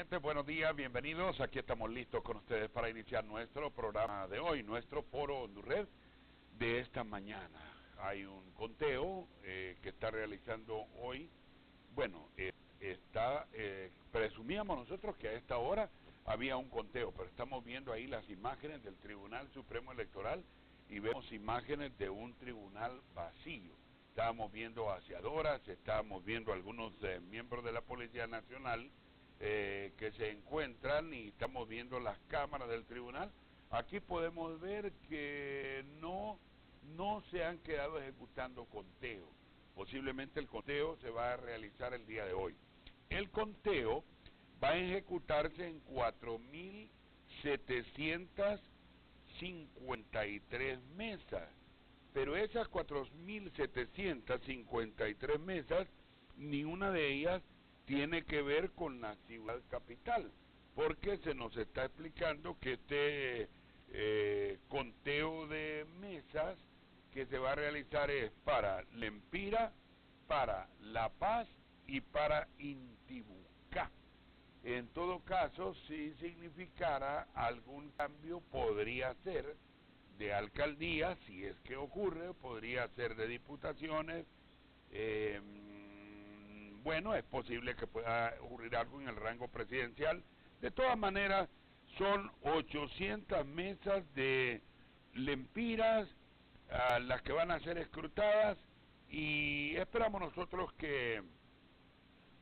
oyentes, buenos días, bienvenidos. Aquí estamos listos con ustedes para iniciar nuestro programa de hoy, nuestro foro Hondured de esta mañana. Hay un conteo que está realizando hoy. Bueno, presumíamos nosotros que a esta hora había un conteo, pero estamos viendo ahí las imágenes del Tribunal Supremo Electoral y vemos imágenes de un tribunal vacío. Estábamos viendo vaciadoras, estábamos viendo algunos miembros de la Policía Nacional que se encuentran y estamos viendo las cámaras del tribunal. Aquí podemos ver que no se han quedado ejecutando conteo. Posiblemente el conteo se va a realizar el día de hoy. El conteo va a ejecutarse en 4.753 mesas, pero esas 4.753 mesas, ni una de ellas tiene que ver con la ciudad capital, porque se nos está explicando que este conteo de mesas que se va a realizar es para Lempira, para La Paz y para Intibucá. En todo caso, si significara algún cambio, podría ser de alcaldía, si es que ocurre, podría ser de diputaciones. Bueno, es posible que pueda ocurrir algo en el rango presidencial. De todas maneras, son 800 mesas de lempiras las que van a ser escrutadas, y esperamos nosotros que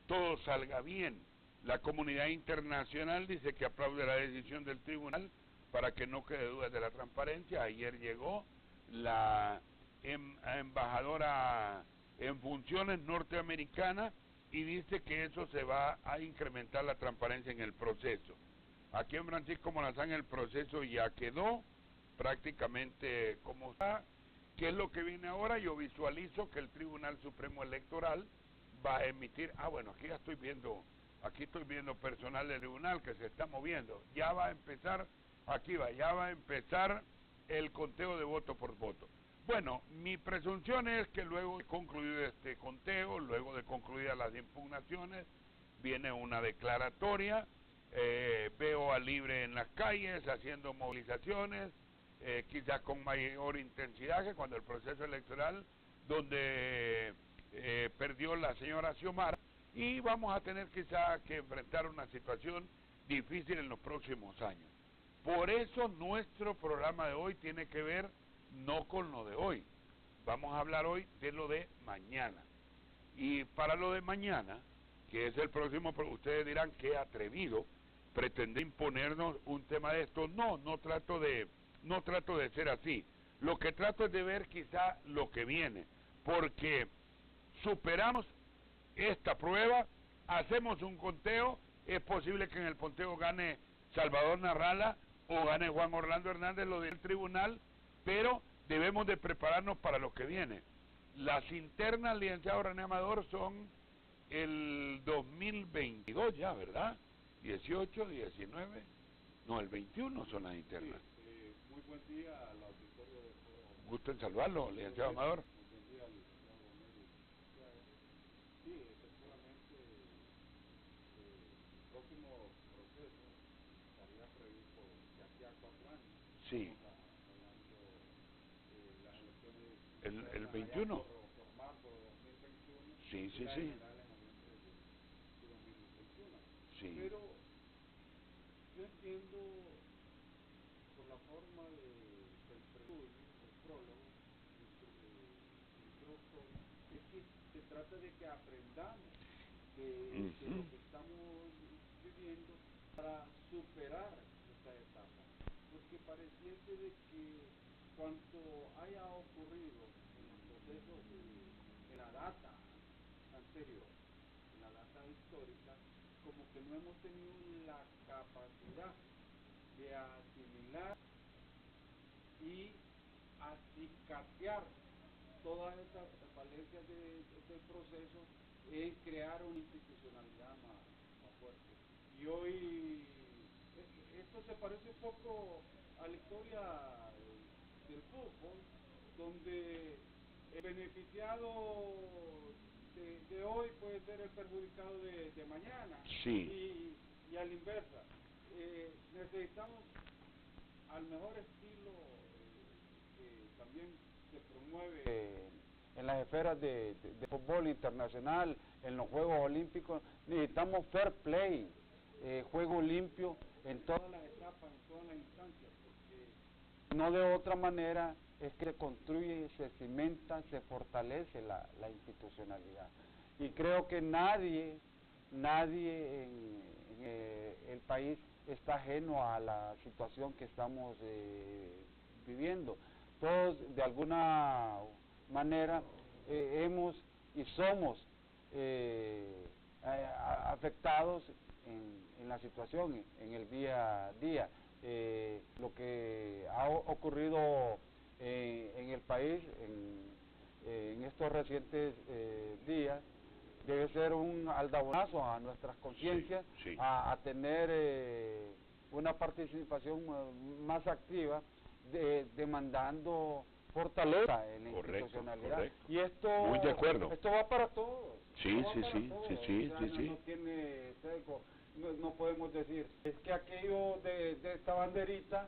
todo salga bien. La comunidad internacional dice que aplaude la decisión del tribunal para que no quede dudas de la transparencia. Ayer llegó la embajadora en funciones norteamericana y dice que eso se va a incrementar la transparencia en el proceso. Aquí en Francisco Morazán el proceso ya quedó prácticamente como está. ¿Qué es lo que viene ahora? Yo visualizo que el Tribunal Supremo Electoral va a emitir, bueno, aquí estoy viendo personal del tribunal que se está moviendo. Ya va a empezar el conteo de voto por voto. Bueno, mi presunción es que luego de concluido este conteo, luego de concluidas las impugnaciones, viene una declaratoria. Veo a Libre en las calles haciendo movilizaciones, quizás con mayor intensidad que cuando el proceso electoral, donde perdió la señora Xiomara, y vamos a tener quizás que enfrentar una situación difícil en los próximos años. Por eso nuestro programa de hoy tiene que ver no con lo de hoy. Vamos a hablar hoy de lo de mañana. Y para lo de mañana, que es el próximo, ustedes dirán qué atrevido pretender imponernos un tema de esto. No trato de ser así. Lo que trato es de ver quizá lo que viene, porque superamos esta prueba, hacemos un conteo, es posible que en el conteo gane Salvador Narrala o gane Juan Orlando Hernández, lo del tribunal, pero debemos de prepararnos para lo que viene. Las internas, licenciado René Amador, son el 2022 ya, ¿verdad? 18, 19, no, el 21 son las internas. Sí, muy buen día al auditorio de Foro. Gusto en saludarlo, licenciado Amador. Muy buen día al licenciado Romero. Sí, efectivamente, el próximo proceso estaría previsto de aquí a 4 años. Sí. Estamos hablando de las elecciones El 21. por marzo de 2021. Sí, y sí, la sí. general en noviembre de 2021. Sí. Pero yo entiendo por la forma del preludio, el prólogo, introductorio, es que se trata de que aprendamos de lo que estamos viviendo para superar esta etapa, porque pareciese de que cuanto haya ocurrido en los procesos en la data anterior, en la data histórica, como que no hemos tenido la capacidad de asimilar y acicatear todas esas falencias del proceso en crear una institucionalidad más fuerte. Y hoy esto se parece un poco a la historia del fútbol, donde el beneficiado de hoy puede ser el perjudicado de mañana. Sí. Y y a la inversa. Necesitamos al mejor estilo que también se promueve en las esferas de fútbol internacional, en los Juegos Olímpicos. Necesitamos fair play, juego limpio en todas las etapas, en todas las instancias, porque no de otra manera es que se construye, se cimenta, se fortalece la institucionalidad. Y creo que nadie en el país está ajeno a la situación que estamos viviendo. Todos de alguna manera hemos y somos afectados en la situación, en el día a día. Lo que ha ocurrido en el país en estos recientes días debe ser un aldabonazo a nuestras conciencias, sí, sí. a tener una participación más activa, demandando fortaleza en la institucionalidad. Correcto. Y esto, muy de acuerdo. Esto va para todos. Sí, Esto va para todos. O sea, no tiene sesgo. No podemos decir, es que aquello de esta banderita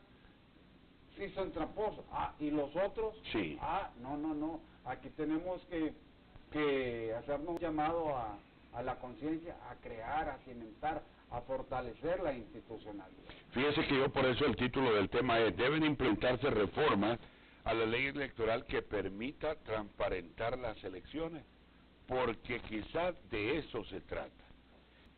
sí son tramposos. Y los otros, sí. No. Aquí tenemos que hacernos un llamado a la conciencia, a crear, a cimentar, a fortalecer la institucionalidad. Fíjese que yo por eso el título del tema es: deben implementarse reformas a la ley electoral que permita transparentar las elecciones, porque quizás de eso se trata.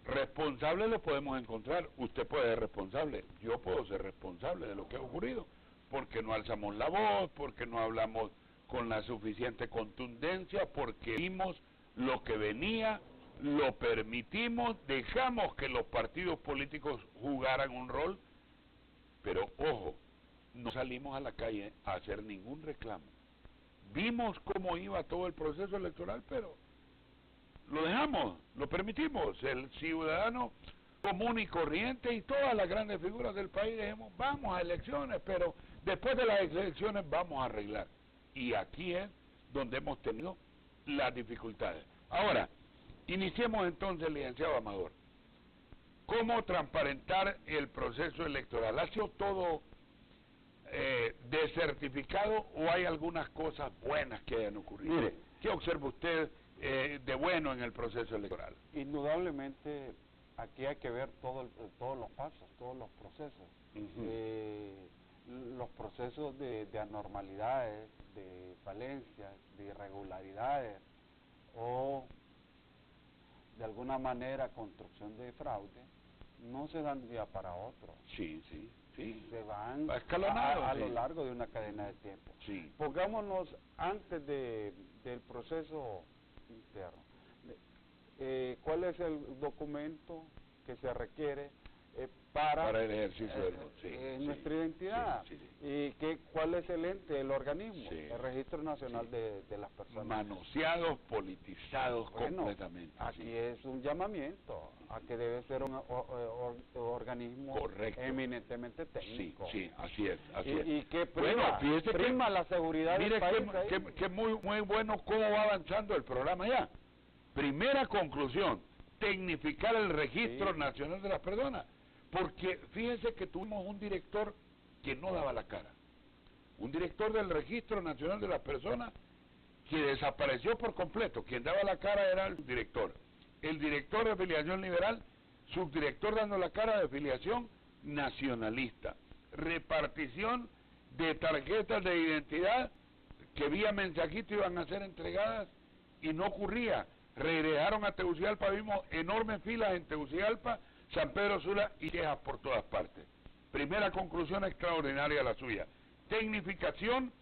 Responsables lo podemos encontrar, usted puede ser responsable, yo puedo ser responsable de lo que ha ocurrido, porque no alzamos la voz, porque no hablamos con la suficiente contundencia, porque vimos lo que venía, lo permitimos, dejamos que los partidos políticos jugaran un rol, pero ojo, no salimos a la calle a hacer ningún reclamo. Vimos cómo iba todo el proceso electoral, pero lo dejamos, lo permitimos. El ciudadano común y corriente y todas las grandes figuras del país dijimos, vamos a elecciones, pero después de las elecciones vamos a arreglar. Y aquí es donde hemos tenido las dificultades. Ahora, iniciemos entonces, licenciado Amador. ¿Cómo transparentar el proceso electoral? ¿Ha sido todo desertificado o hay algunas cosas buenas que hayan ocurrido? Mire, ¿qué observa usted de bueno en el proceso electoral? Indudablemente, aquí hay que ver todos los pasos, todos los procesos. Los procesos de anormalidades, de falencias, de irregularidades o de alguna manera construcción de fraude no se dan de un día para otro. Sí. Se van escalonado, a lo largo de una cadena de tiempo. Sí. Pongámonos antes del proceso interno. ¿Cuál es el documento que se requiere para el ejercicio del voto? nuestra identidad? ¿Y cuál es el ente, el organismo? El Registro Nacional de las Personas. Manoseados, politizados completamente. Aquí es un llamamiento a que debe ser un organismo eminentemente técnico. Sí, así es. Y que prima la seguridad del país. Mire que muy bueno cómo va avanzando el programa ya. Primera conclusión, tecnificar el Registro Nacional de las Personas. Porque fíjense que tuvimos un director que no daba la cara. Un director del Registro Nacional de las Personas que desapareció por completo. Quien daba la cara era el director. El director de afiliación liberal, subdirector dando la cara de afiliación nacionalista. Repartición de tarjetas de identidad que vía mensajito iban a ser entregadas y no ocurría. Regresaron a Tegucigalpa, vimos enormes filas en Tegucigalpa, San Pedro Sula y quejas por todas partes. Primera conclusión extraordinaria la suya. Tecnificación,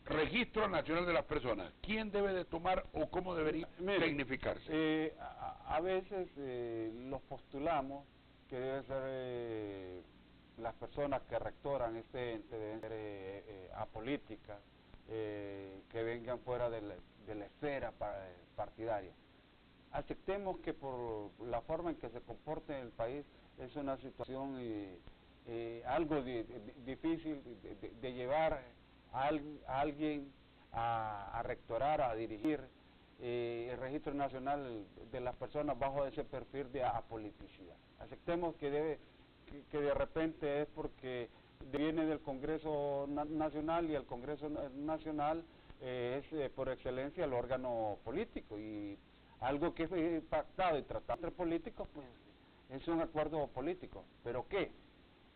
Registro Nacional de las Personas. ¿Quién debe de tomar o cómo debería tecnificarse? A veces los postulamos que deben ser las personas que rectoran este ente, deben ser apolíticas, que vengan fuera de la esfera partidaria. Aceptemos que por la forma en que se comporta en el país es una situación algo difícil de llevar a alguien a rectorar, a dirigir el Registro Nacional de las Personas bajo ese perfil de apoliticidad. Aceptemos que de repente es porque viene del Congreso Nacional, y el Congreso Nacional es por excelencia el órgano político, y algo que es pactado y tratado entre políticos, pues es un acuerdo político. ¿Pero qué?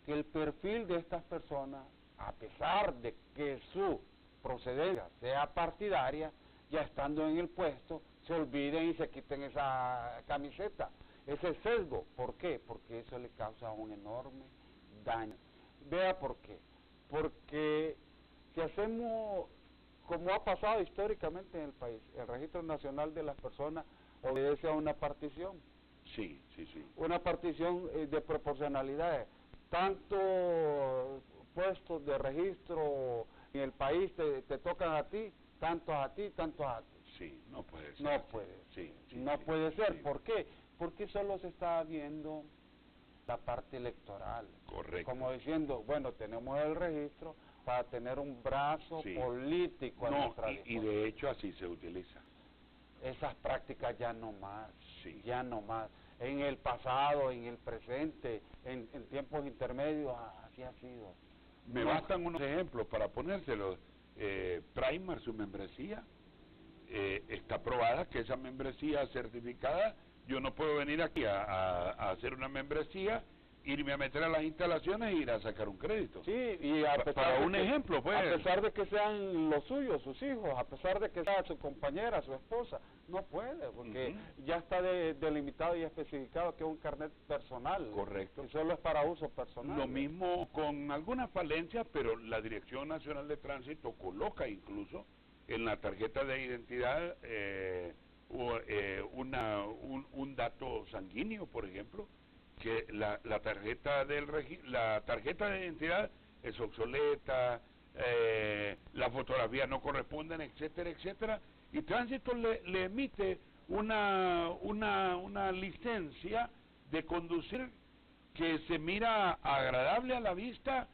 Que el perfil de estas personas, a pesar de que su procedencia sea partidaria, ya estando en el puesto, se olviden y se quiten esa camiseta, ese sesgo. ¿Por qué? Porque eso le causa un enorme daño. Vea por qué. Porque si hacemos, como ha pasado históricamente en el país, el Registro Nacional de las Personas obedece a una partición. Sí. Una partición de proporcionalidades. Tanto puestos de registro en el país te tocan a ti, tantos a ti, tantos a ti. Sí, no puede ser. No puede. No puede ser. ¿Por qué? Porque solo se está viendo la parte electoral. Correcto. Como diciendo, bueno, tenemos el registro para tener un brazo político a nuestra disposición. Y de hecho así se utiliza. Esas prácticas ya no más, ya no más. En el pasado, en el presente, en tiempos intermedios, así ha sido. Me bastan unos ejemplos para ponérselos. Primar, su membresía, está aprobada que esa membresía certificada, yo no puedo venir aquí a hacer una membresía, irme a meter a las instalaciones e ir a sacar un crédito. Sí, y para un ejemplo, pues. A pesar de que sean los suyos, sus hijos, a pesar de que sea su compañera, su esposa, no puede, porque ya está delimitado y especificado que es un carnet personal. Correcto. Y solo es para uso personal. Lo mismo con algunas falencias, pero la Dirección Nacional de Tránsito coloca incluso en la tarjeta de identidad un dato sanguíneo, por ejemplo, que la tarjeta de identidad es obsoleta, las fotografías no corresponden, etcétera, etcétera, y Tránsito le emite una licencia de conducir que se mira agradable a la vista,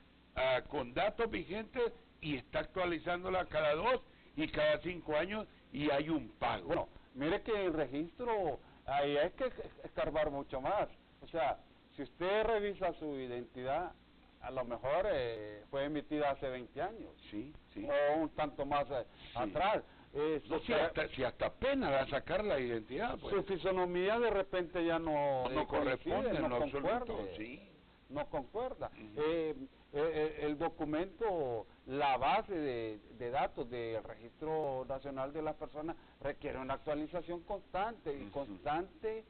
con datos vigentes, y está actualizándola cada 2 y cada 5 años, y hay un pago. Bueno, mire que el registro, ahí hay que escarbar mucho más. O sea, si usted revisa su identidad, a lo mejor fue emitida hace 20 años. Sí. O un tanto más atrás. Si hasta pena da sacar la identidad, pues. Su fisonomía de repente ya no corresponde, no en concuerda. absoluto, sí. No concuerda. El documento, la base de datos del Registro Nacional de las Personas requiere una actualización constante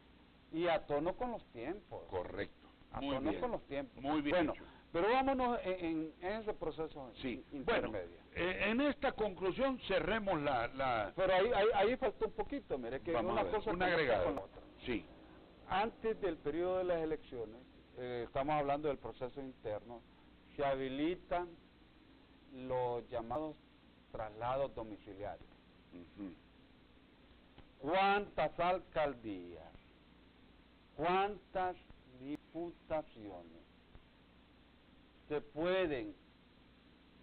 y a tono con los tiempos. Correcto. Muy bien. Con los tiempos. Muy bien. Bueno, hecho. pero vámonos en ese proceso intermedio. Bueno, en esta conclusión cerremos la... Pero ahí faltó un poquito, mire, que Vamos una a ver, cosa un conecta agregado. con la otra. Sí. Antes del periodo de las elecciones, estamos hablando del proceso interno, se habilitan los llamados traslados domiciliarios. ¿Cuántas alcaldías, cuántas diputaciones se pueden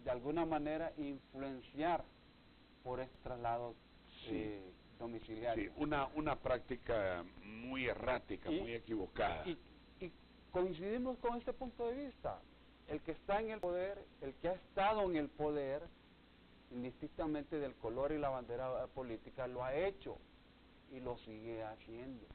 de alguna manera influenciar por estos traslados domiciliarios? Sí, una práctica muy errática, muy equivocada. Y coincidimos con este punto de vista. El que está en el poder, el que ha estado en el poder, indistintamente del color y la bandera política, lo ha hecho y lo sigue haciendo.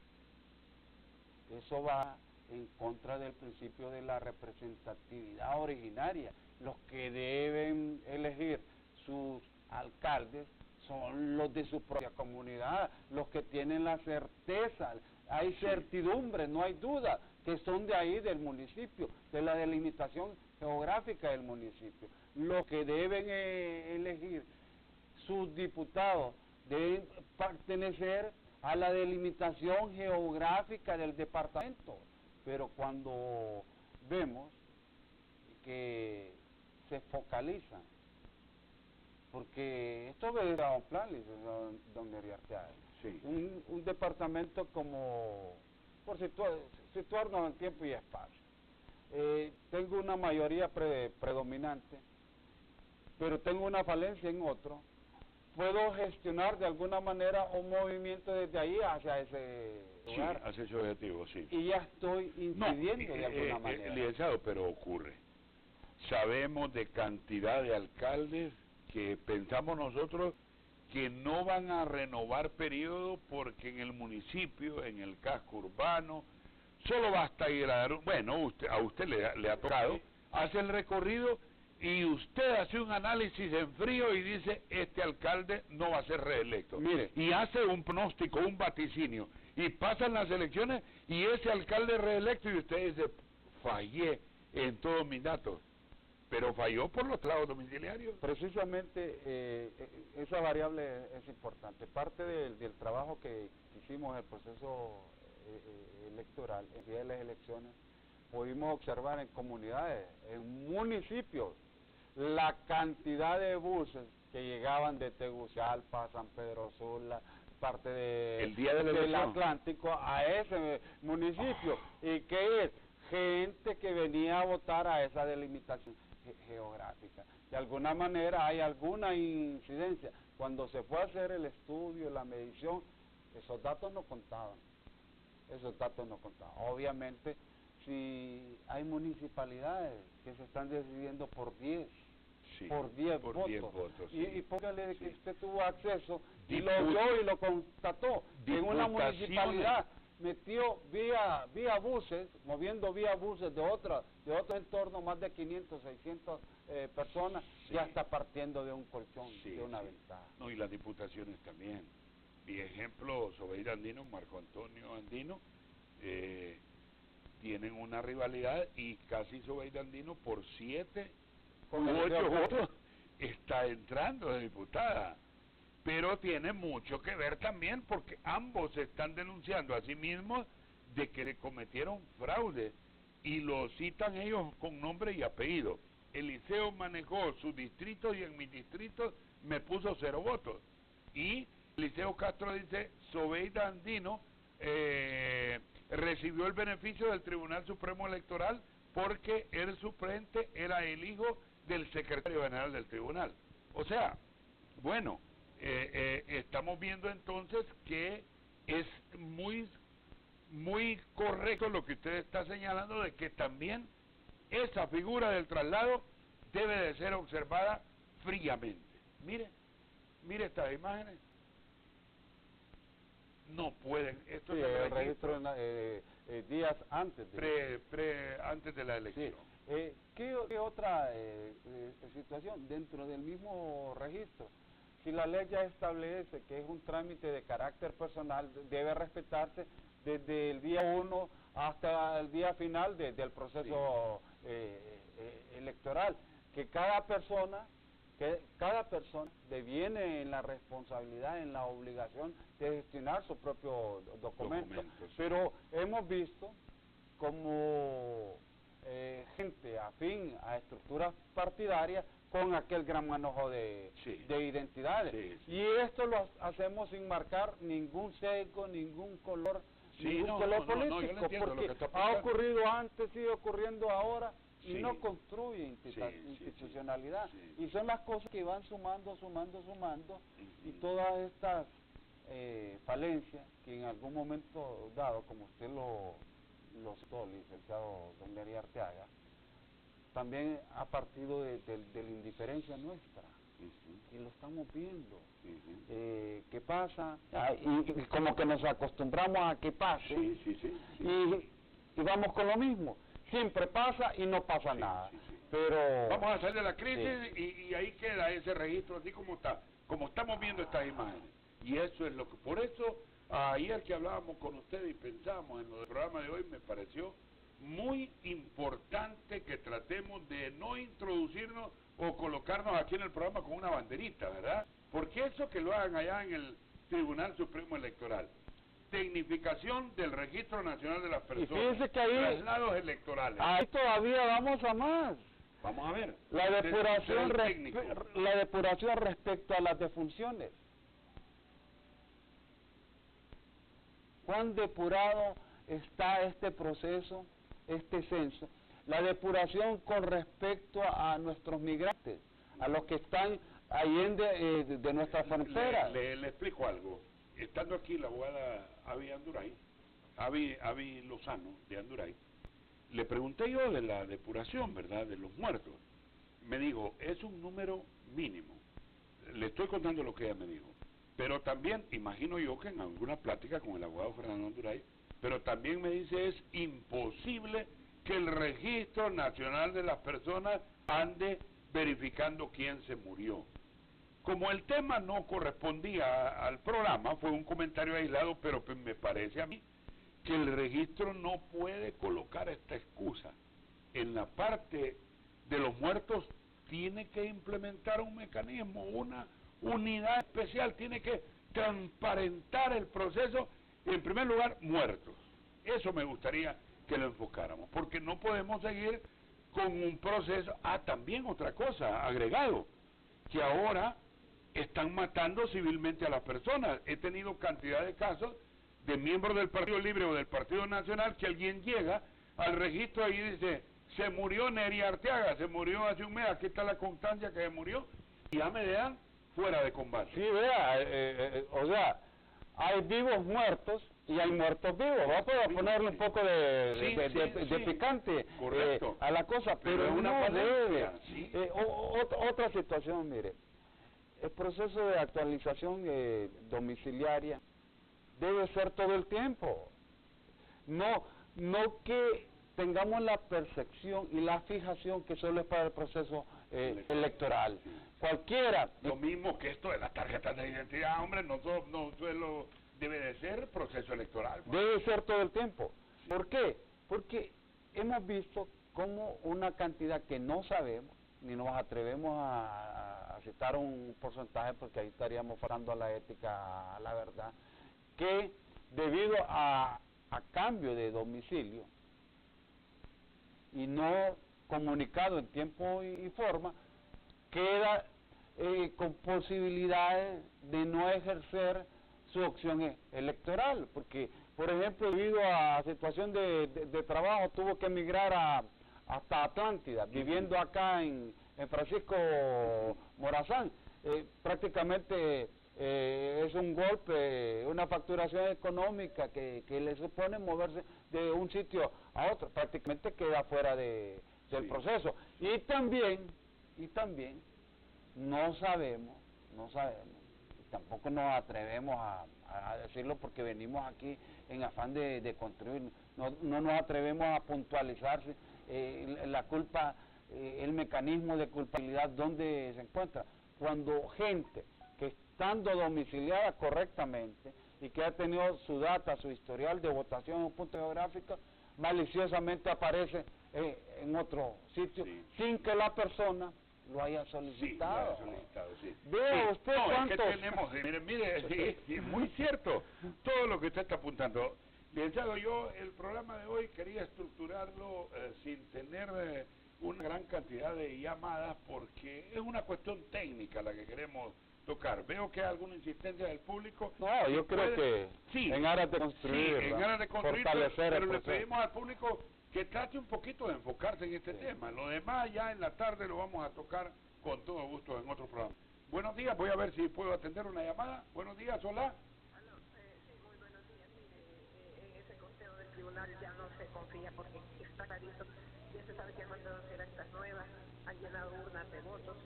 Eso va en contra del principio de la representatividad originaria. Los que deben elegir sus alcaldes son los de su propia comunidad, los que tienen la certeza, hay certidumbre, no hay duda, que son de ahí del municipio, de la delimitación geográfica del municipio. Los que deben elegir sus diputados deben pertenecer a la delimitación geográfica del departamento. Pero cuando vemos que se focalizan, porque esto obedece a un plan, don Meriarteaga, un departamento como, por situarnos en tiempo y espacio, tengo una mayoría predominante, pero tengo una falencia en otro, puedo gestionar de alguna manera un movimiento desde ahí hacia ese lugar. Sí, hace ese objetivo, sí. Y ya estoy incidiendo de alguna manera. Licenciado, pero ocurre. Sabemos de cantidad de alcaldes que pensamos nosotros que no van a renovar periodo porque en el municipio, en el casco urbano, solo basta ir a dar, bueno, a usted le ha tocado, hace el recorrido y usted hace un análisis en frío y dice, este alcalde no va a ser reelecto. Mire. Y hace un pronóstico, un vaticinio, y pasan las elecciones y ese alcalde es reelecto y usted dice, fallé en todos mis datos. Pero falló por los trabajos domiciliarios. Precisamente esa variable es importante. Parte del trabajo que hicimos en el proceso electoral, el día de las elecciones, pudimos observar en comunidades, en municipios, la cantidad de buses que llegaban de Tegucigalpa, San Pedro Sula, parte el día de la del elección. Atlántico a ese municipio. ¿Y qué es? Gente que venía a votar a esa delimitación geográfica. De alguna manera hay alguna incidencia. Cuando se fue a hacer el estudio, la medición, esos datos no contaban. Esos datos no contaban. Obviamente, si hay municipalidades que se están decidiendo por 10, Sí, por 10 por votos. 10 votos, Y, sí. y póngale que Sí. usted tuvo acceso y lo oyó y lo constató. En una Diputaciones. municipalidad metió vía buses, moviendo vía buses de otro entorno, más de 500, 600 personas, Sí. ya está partiendo de un colchón, Sí, de una sí. ventaja. No, y las diputaciones también. Y ejemplo, Sobeida Andino, Marco Antonio Andino, tienen una rivalidad y casi Sobeida Andino por 7 Con u el 8 señor votos está entrando de diputada. Pero tiene mucho que ver también porque ambos se están denunciando a sí mismos de que le cometieron fraude y lo citan ellos con nombre y apellido. Eliseo manejó su distrito y en mi distrito me puso 0 votos. Y Eliseo Castro dice, Sobeida Andino recibió el beneficio del Tribunal Supremo Electoral porque el suplente era el hijo del secretario general del tribunal. O sea, bueno, estamos viendo entonces que es muy correcto lo que usted está señalando de que también esa figura del traslado debe de ser observada fríamente. Mire estas imágenes. No pueden, esto Sí, es el registro días antes. antes de la elección. Sí. ¿Qué otra situación? Dentro del mismo registro, si la ley ya establece que es un trámite de carácter personal, debe respetarse desde el día 1 hasta el día final del proceso electoral, que cada persona deviene en la responsabilidad, en la obligación de gestionar su propio documento. Sí. Pero hemos visto como gente afín a estructuras partidarias con aquel gran manojo de identidades. Sí, sí. Y esto lo hacemos sin marcar ningún sesgo, ningún color, Sí, color político, yo lo entiendo, lo porque que está ha pasando. ocurrido antes, sigue ocurriendo ahora, y Sí. no construye Sí, institucionalidad. sí. Y son las cosas que van sumando, y Ujú. todas estas falencias que en algún momento dado, como usted lo citó, licenciado don Lery Arteaga, también ha partido de la indiferencia nuestra. Ujú. Y lo estamos viendo. Ujú. ¿Qué pasa? Y como que nos acostumbramos a que pase, Sí. y vamos con lo mismo. Siempre pasa y no pasa nada. Sí. Pero Vamos a salir de la crisis y ahí queda ese registro así como está, como estamos viendo estas imágenes. Y eso es lo que, por eso ayer que hablábamos con usted y pensamos en lo del programa de hoy, me pareció muy importante que tratemos de no introducirnos o colocarnos aquí en el programa con una banderita, ¿verdad? Porque eso que lo hagan allá en el Tribunal Supremo Electoral, tecnificación del Registro Nacional de las Personas, fíjese que ahí- traslados electorales. ahí todavía vamos a más. Vamos a ver. La depuración, Del técnico. la depuración respecto a las defunciones. ¿Cuán depurado está este proceso, este censo? La depuración con respecto a nuestros migrantes, a los que están allende de nuestra frontera. Le explico algo. Estando aquí la abogada Avi Anduray, Avi Lozano de Anduray, le pregunté yo de la depuración, ¿verdad?, de los muertos. Me dijo, es un número mínimo. Le estoy contando lo que ella me dijo. Pero también, imagino yo que en alguna plática con el abogado Fernando Anduray, pero también me dice, es imposible que el Registro Nacional de las Personas ande verificando quién se murió. Como el tema no correspondía al programa, fue un comentario aislado, pero me parece a mí que el registro no puede colocar esta excusa. En la parte de los muertos tiene que implementar un mecanismo, una unidad especial, tiene que transparentar el proceso, en primer lugar, muertos. Eso me gustaría que lo enfocáramos, porque no podemos seguir con un proceso. También otra cosa, agregado, que ahora están matando civilmente a las personas. He tenido cantidad de casos de miembros del Partido Libre o del Partido Nacional que alguien llega al registro y dice, se murió Neri Arteaga, se murió hace un mes, aquí está la constancia que se murió, y ya me dejan fuera de combate. Sí, vea, o sea, hay vivos muertos y hay muertos vivos. Vamos a ponerle un poco de picante a la cosa, pero no debe. Otra situación, mire, el proceso de actualización domiciliaria debe ser todo el tiempo. No que tengamos la percepción y la fijación que solo es para el proceso electoral. Cualquiera. Lo mismo que esto de las tarjetas de identidad, hombre, no solo debe de ser proceso electoral. Debe ser todo el tiempo. Sí. ¿Por qué? Porque hemos visto como una cantidad que no sabemos, ni nos atrevemos a citar un porcentaje, porque ahí estaríamos faltando a la ética, a la verdad, que debido a cambio de domicilio y no comunicado en tiempo y forma, queda con posibilidades de no ejercer su opción electoral, porque, por ejemplo, debido a situación de trabajo, tuvo que emigrar hasta Atlántida, viviendo acá en Francisco Morazán. Prácticamente es un golpe, una facturación económica que le supone moverse de un sitio a otro, prácticamente queda fuera del proceso. Y también no sabemos, tampoco nos atrevemos a decirlo porque venimos aquí en afán de construir, no nos atrevemos a puntualizar la culpa, el mecanismo de culpabilidad donde se encuentra. Cuando gente que estando domiciliada correctamente y que ha tenido su data, su historial de votación en un punto geográfico, maliciosamente aparece en otro sitio, sin que la persona lo haya solicitado. Vea usted cuántos... Es que tenemos, mire, muy cierto, todo lo que usted está apuntando. Licenciado, yo el programa de hoy quería estructurarlo sin tener una gran cantidad de llamadas, porque es una cuestión técnica la que queremos tocar. Veo que hay alguna insistencia del público. No, yo creo que en aras de construir, en aras de construir, fortalecer pero le pedimos al público que trate un poquito de enfocarse en este tema. Lo demás ya en la tarde lo vamos a tocar con todo gusto en otro programa. Buenos días, voy a ver si puedo atender una llamada. Buenos días, hola. Sí, muy buenos días. Mire, en ese conteo del tribunal ya no se confía porque está clarito. Ya se sabe que han mandado hacer actas nuevas, han llenado urnas de votos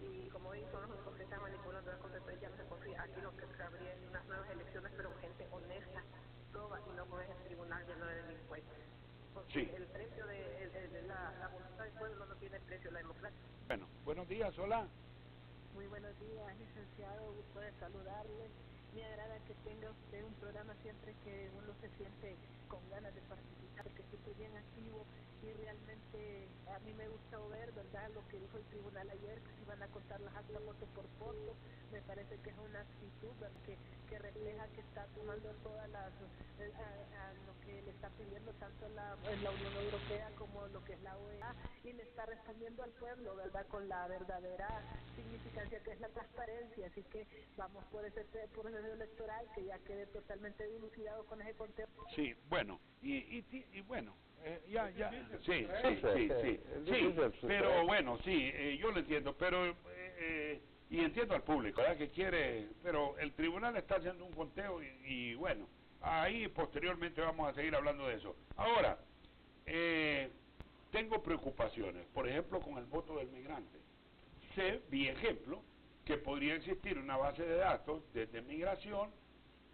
y como dicen, son los únicos que están manipulando la cosa, entonces ya no se confía. Aquí lo que cabría es unas nuevas elecciones, pero gente honesta, proba y no con ese tribunal lleno de delincuentes. Porque el precio de la voluntad del pueblo no tiene precio, la democracia. Bueno, buenos días, hola. Muy buenos días, licenciado, gusto de saludarle. Me agrada que tenga usted un programa siempre que uno se siente con ganas de participar, que esté bien activo y realmente a mí me gusta ver, ¿verdad?, lo que dijo el tribunal ayer, que se iban a contar las actas voto por voto. Me parece que es una actitud, ¿verdad?, que refleja que está tomando todas las lo que le está pidiendo tanto la Unión Europea como lo que es la OEA, y le está respondiendo al pueblo, ¿verdad?, con la verdadera significancia que es la transparencia. Así que vamos por ese proceso electoral que ya quede totalmente dilucidado con ese conteo. Sí, bueno, y bueno, sí, pero bueno, sí, yo lo entiendo, pero y entiendo al público, ¿verdad? Que quiere, pero el tribunal está haciendo un conteo y bueno, ahí posteriormente vamos a seguir hablando de eso. Ahora, tengo preocupaciones, por ejemplo, con el voto del migrante. Vi ejemplo que podría existir una base de datos desde migración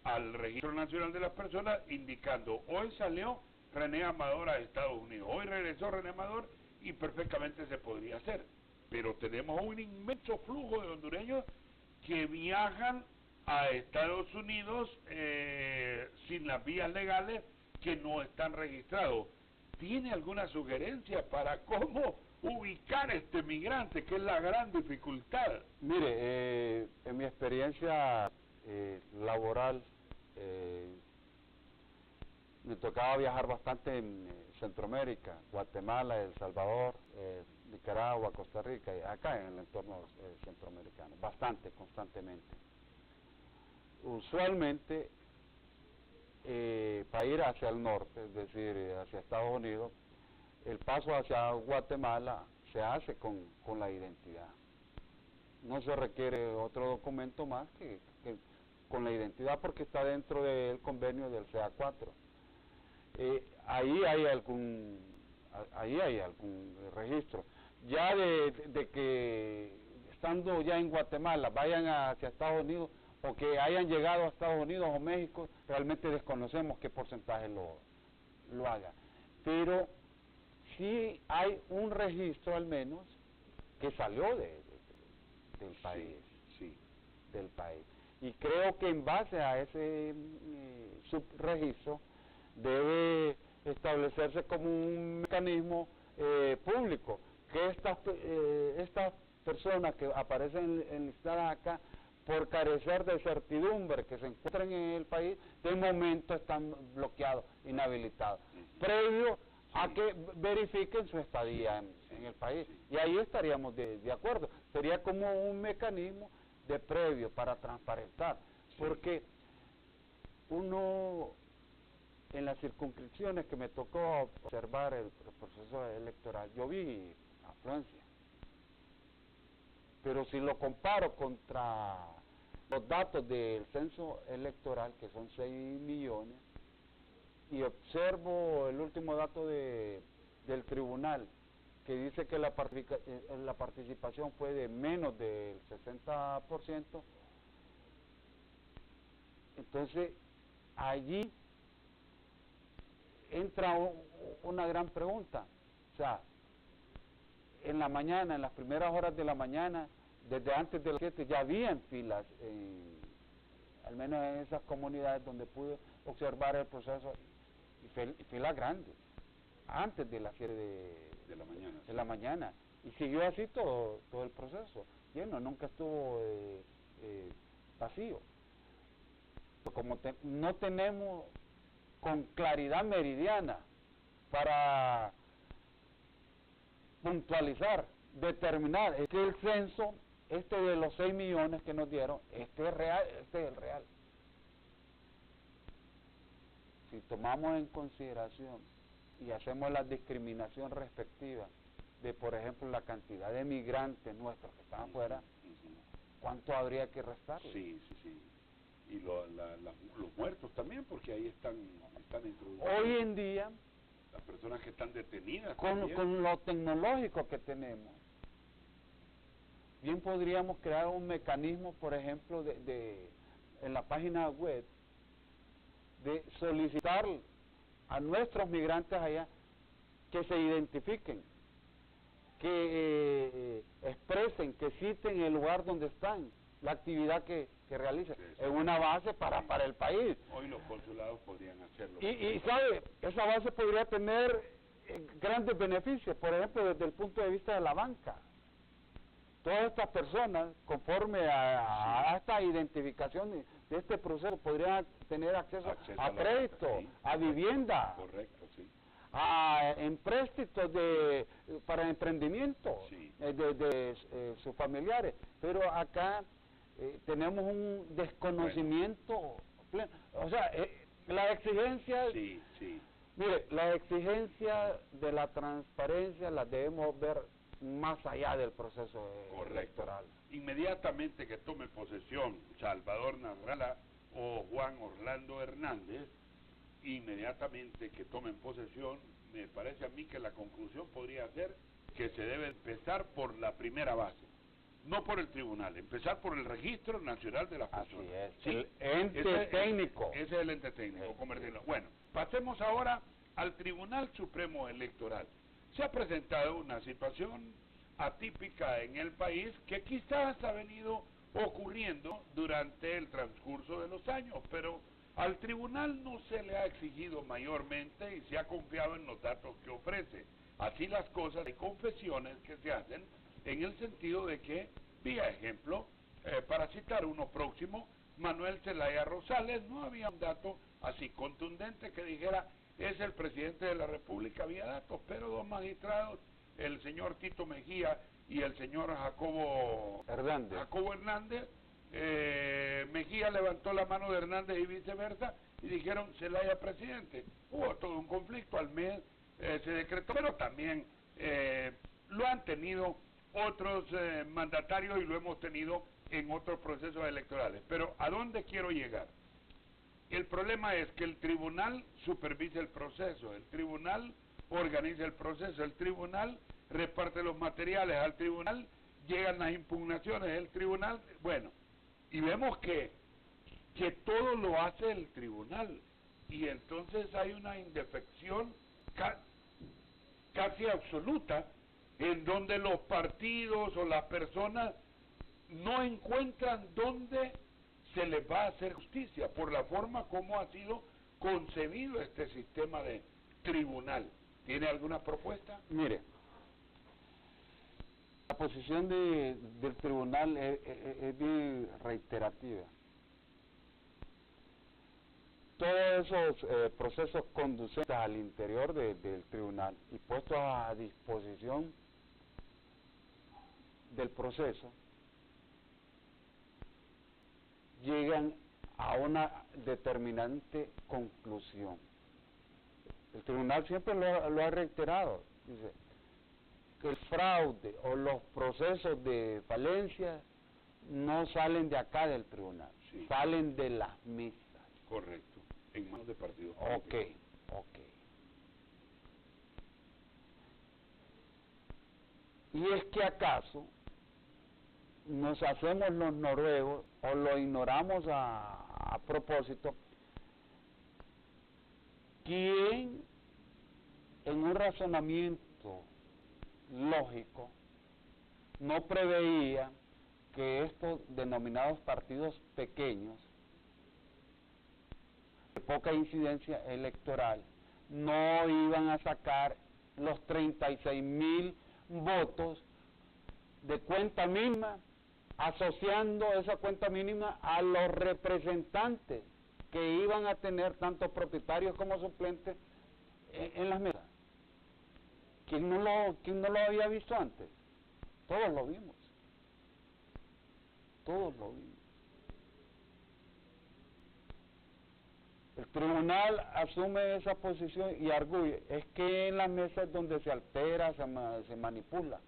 al Registro Nacional de las Personas indicando, hoy salió René Amador a Estados Unidos, hoy regresó René Amador y perfectamente se podría hacer. Pero tenemos un inmenso flujo de hondureños que viajan a Estados Unidos sin las vías legales, que no están registrados. ¿Tiene alguna sugerencia para cómo ubicar a este migrante, que es la gran dificultad? Mire, en mi experiencia laboral, me tocaba viajar bastante en Centroamérica, Guatemala, El Salvador, Nicaragua, Costa Rica, y acá en el entorno centroamericano, bastante, constantemente. Usualmente, para ir hacia el norte, es decir, hacia Estados Unidos, el paso hacia Guatemala se hace con la identidad. No se requiere otro documento más que con la identidad, porque está dentro del convenio del CA4. Ahí hay algún registro. Ya de que estando ya en Guatemala vayan hacia Estados Unidos o que hayan llegado a Estados Unidos o México, realmente desconocemos qué porcentaje lo haga. Pero sí hay un registro al menos que salió del país, del país. Y creo que en base a ese subregistro debe establecerse como un mecanismo público, que estas personas que aparecen enlistadas acá por carecer de certidumbre que se encuentran en el país, de momento están bloqueados, inhabilitados, previo a que verifiquen su estadía en el país. Y ahí estaríamos de acuerdo. Sería como un mecanismo de previo para transparentar, porque uno, en las circunscripciones que me tocó observar el proceso electoral, yo vi afluencia, pero si lo comparo contra los datos del censo electoral, que son 6 millones, y observo el último dato del tribunal, que dice que la participación fue de menos del 60%, entonces allí entra una gran pregunta. O sea, en la mañana, en las primeras horas de la mañana, desde antes de las 7 ya habían filas, al menos en esas comunidades donde pude observar el proceso, y filas grandes, antes de las 7 de la mañana, y siguió así todo el proceso, lleno, nunca estuvo vacío. Como no tenemos con claridad meridiana para puntualizar, determinar, es que el censo, de los 6 millones que nos dieron, es real, es el real. Si tomamos en consideración y hacemos la discriminación respectiva de, por ejemplo, la cantidad de migrantes nuestros que están afuera, ¿cuánto habría que restarle? Sí. Y los muertos también, porque ahí están introducidos. Hoy en día, las personas que están detenidas con lo tecnológico que tenemos, bien podríamos crear un mecanismo, por ejemplo, en la página web, de solicitar a nuestros migrantes allá que se identifiquen, que expresen, que citen el lugar donde están, la actividad que realicen, en una base para el país. Hoy los consulados podrían hacerlo. Y sabe, esa base podría tener grandes beneficios, por ejemplo, desde el punto de vista de la banca. Todas estas personas, conforme a esta identificación de este proceso, podrían tener acceso a crédito, a vivienda, correcto, sí, a empréstitos para emprendimiento de sus familiares. Pero acá tenemos un desconocimiento pleno. O sea, la exigencia... Mire, la exigencia de la transparencia la debemos ver más allá del proceso electoral. inmediatamente que tome posesión Salvador Narrala o Juan Orlando Hernández, inmediatamente que tomen posesión, me parece a mí que la conclusión podría ser que se debe empezar por la primera base, no por el tribunal, empezar por el Registro Nacional de las Personas. Así es, Sí, el ente técnico. Ese es el ente técnico, convertirlo. Bueno, pasemos ahora al Tribunal Supremo Electoral. Se ha presentado una situación atípica en el país que quizás ha venido ocurriendo durante el transcurso de los años, pero al tribunal no se le ha exigido mayormente y se ha confiado en los datos que ofrece. Así las cosas, hay confesiones que se hacen en el sentido de que, vía ejemplo, para citar uno próximo, Manuel Zelaya Rosales, no había un dato así contundente que dijera es el presidente de la República, había datos, pero dos magistrados, el señor Tito Mejía y el señor Jacobo Hernández, Mejía levantó la mano de Hernández y viceversa y dijeron Zelaya presidente. Hubo todo un conflicto, al mes se decretó, pero también lo han tenido otros mandatarios y lo hemos tenido en otros procesos electorales. Pero ¿a dónde quiero llegar? El problema es que el tribunal supervisa el proceso, el tribunal organiza el proceso, el tribunal reparte los materiales, al tribunal llegan las impugnaciones, el tribunal, bueno, y vemos que todo lo hace el tribunal, y entonces hay una indefección casi absoluta, en donde los partidos o las personas no encuentran dónde se les va a hacer justicia, por la forma como ha sido concebido este sistema de tribunal. ¿Tiene alguna propuesta? Mire, la posición del tribunal es bien reiterativa. Todos esos procesos conducentes al interior del tribunal y puestos a disposición del proceso llegan a una determinante conclusión. El tribunal siempre lo ha reiterado, dice que el fraude o los procesos de falencia no salen de acá del tribunal, sí, salen de las mesas. Correcto, en manos de partidos. Ok. Y es que acaso nos hacemos los noruegos o lo ignoramos a propósito, ¿quién en un razonamiento lógico no preveía que estos denominados partidos pequeños de poca incidencia electoral no iban a sacar los 36,000 votos de cuenta mínima, asociando esa cuenta mínima a los representantes que iban a tener tanto propietarios como suplentes en las mesas? ¿Quién no lo había visto antes? Todos lo vimos. Todos lo vimos. El tribunal asume esa posición y arguye, es que en las mesas es donde se altera, se manipula.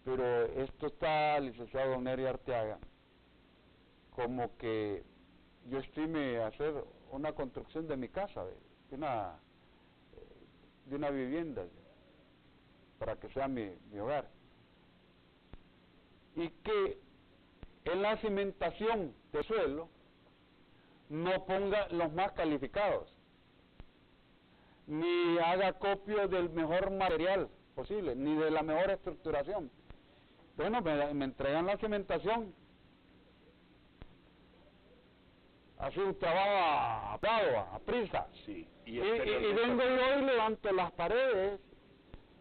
Pero esto está, licenciado Don Nery Arteaga, como que yo estime hacer una construcción de mi casa, de una vivienda, para que sea mi hogar. Y que en la cimentación de suelo no ponga los más calificados, ni haga copio del mejor material posible, ni de la mejor estructuración. Bueno, me entregan la cimentación, así un trabajo a prisa, sí, y vengo yo y levanto las paredes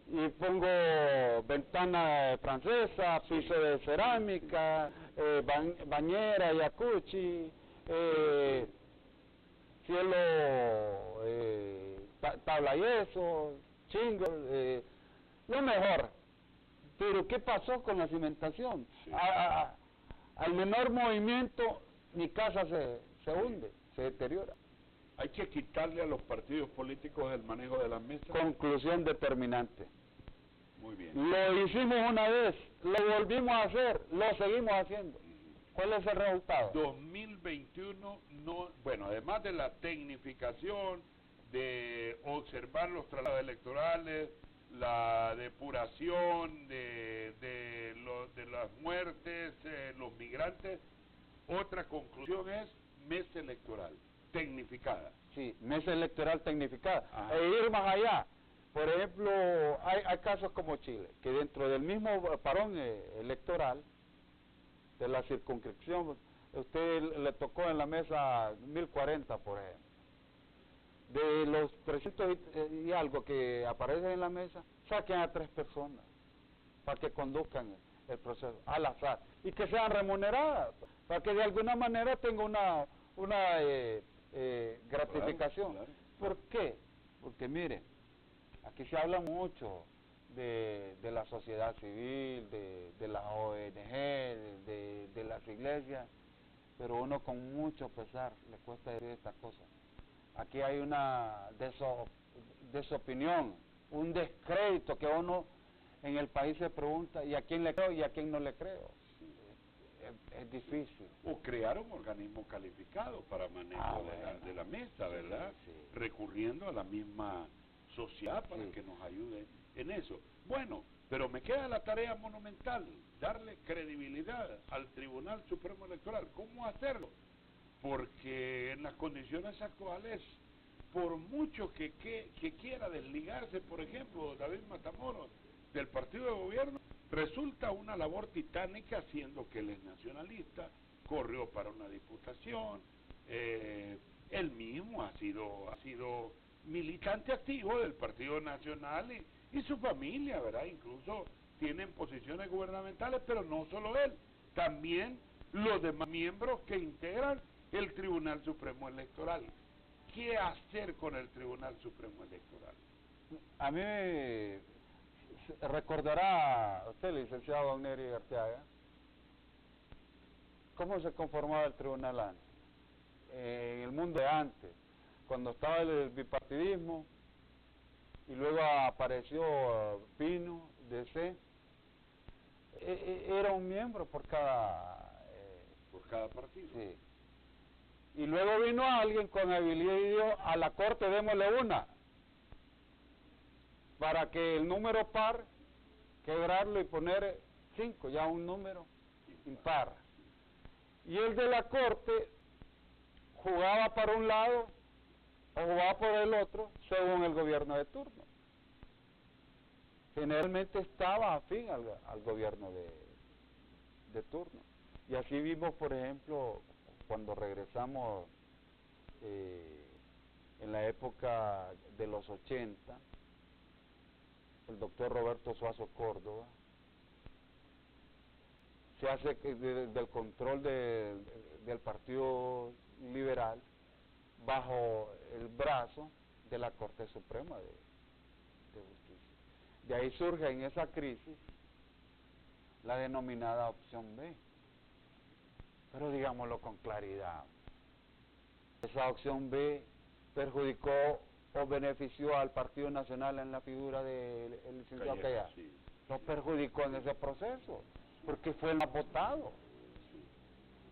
y pongo ventana francesa, piso de cerámica, bañera, jacuzzi, cielo, tabla yeso, chingo, lo mejor. Pero ¿qué pasó con la cimentación? Sí. Al menor movimiento mi casa se hunde, se deteriora. Hay que quitarle a los partidos políticos el manejo de las mesas. Conclusión determinante. Muy bien. Lo hicimos una vez, lo volvimos a hacer, lo seguimos haciendo. ¿Cuál es el resultado? 2021 no, bueno, además de la tecnificación, de observar los traslados electorales, la depuración de las muertes, los migrantes, otra conclusión es mesa electoral, tecnificada. Sí, mesa electoral tecnificada. Ajá. E ir más allá. Por ejemplo, hay casos como Chile, que dentro del mismo parón electoral, de la circunscripción, usted le tocó en la mesa 1040, por ejemplo. De los 300 y algo que aparecen en la mesa, saquen a 3 personas para que conduzcan el proceso al azar y que sean remuneradas, para que de alguna manera tenga una gratificación. Claro, claro. ¿Por qué? Porque mire, aquí se habla mucho de la sociedad civil, de las ONG, de las iglesias, pero uno con mucho pesar le cuesta decir esta cosa. Aquí hay una desopinión, un descrédito que uno en el país se pregunta, ¿y a quién le creo y a quién no le creo? Es difícil. O crear un organismo calificado para manejo de la mesa, ¿verdad? Sí. Recurriendo a la misma sociedad para Sí. que nos ayude en eso. Bueno, pero me queda la tarea monumental, darle credibilidad al Tribunal Supremo Electoral. ¿Cómo hacerlo? Porque en las condiciones actuales, por mucho que quiera desligarse, por ejemplo, David Matamoros, del partido de gobierno, resulta una labor titánica, siendo que él es nacionalista, corrió para una diputación, él mismo ha sido militante activo del Partido Nacional y su familia, ¿verdad? Incluso tienen posiciones gubernamentales, pero no solo él, también los demás miembros que integran el Tribunal Supremo Electoral. ¿Qué hacer con el Tribunal Supremo Electoral? A mí recordará usted, licenciado Don Neri Arteaga, cómo se conformaba el tribunal antes, en el mundo de antes, cuando estaba el bipartidismo y luego apareció Pino, DC, era un miembro por cada partido. Sí. Y luego vino alguien con habilidad y dijo, a la corte démosle una, para que el número par, quebrarlo y poner 5, ya un número impar. Y el de la corte jugaba para un lado o jugaba por el otro, según el gobierno de turno. Generalmente estaba afín al gobierno de turno. Y así vimos, por ejemplo, cuando regresamos en la época de los 80, el doctor Roberto Suazo Córdoba se hace del control del Partido Liberal bajo el brazo de la Corte Suprema de Justicia. De ahí surge en esa crisis la denominada opción B. Pero digámoslo con claridad, esa opción B perjudicó o benefició al Partido Nacional en la figura del licenciado Calleja. Sí. Lo perjudicó en ese proceso, porque fue el más votado.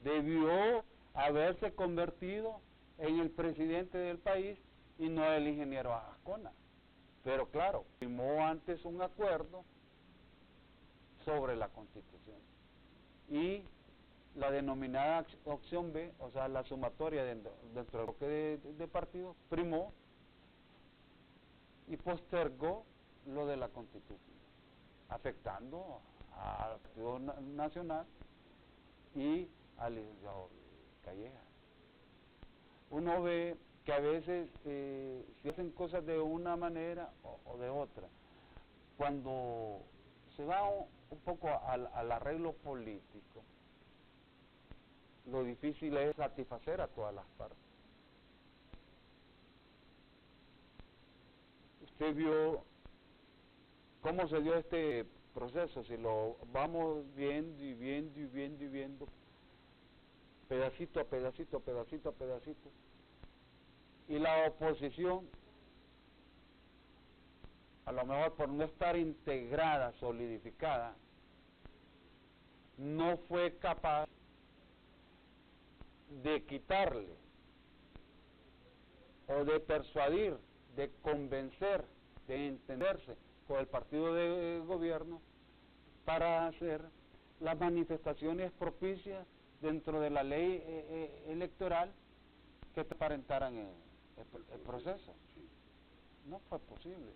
Debió haberse convertido en el presidente del país y no el ingeniero Ascona. Pero claro, firmó antes un acuerdo sobre la Constitución. Y la denominada opción B, o sea, la sumatoria dentro del bloque de partidos, primó y postergó lo de la Constitución, afectando al Partido Nacional y al licenciado Calleja. Uno ve que a veces se hacen cosas de una manera o de otra. Cuando se va un poco al arreglo político, lo difícil es satisfacer a todas las partes. Usted vio cómo se dio este proceso, si lo vamos viendo y viendo y viendo y viendo, pedacito a pedacito, a pedacito a pedacito, y la oposición a lo mejor por no estar integrada, solidificada, no fue capaz de quitarle o de persuadir, de convencer, de entenderse con el partido de gobierno para hacer las manifestaciones propicias dentro de la ley electoral que transparentaran el proceso. No fue posible.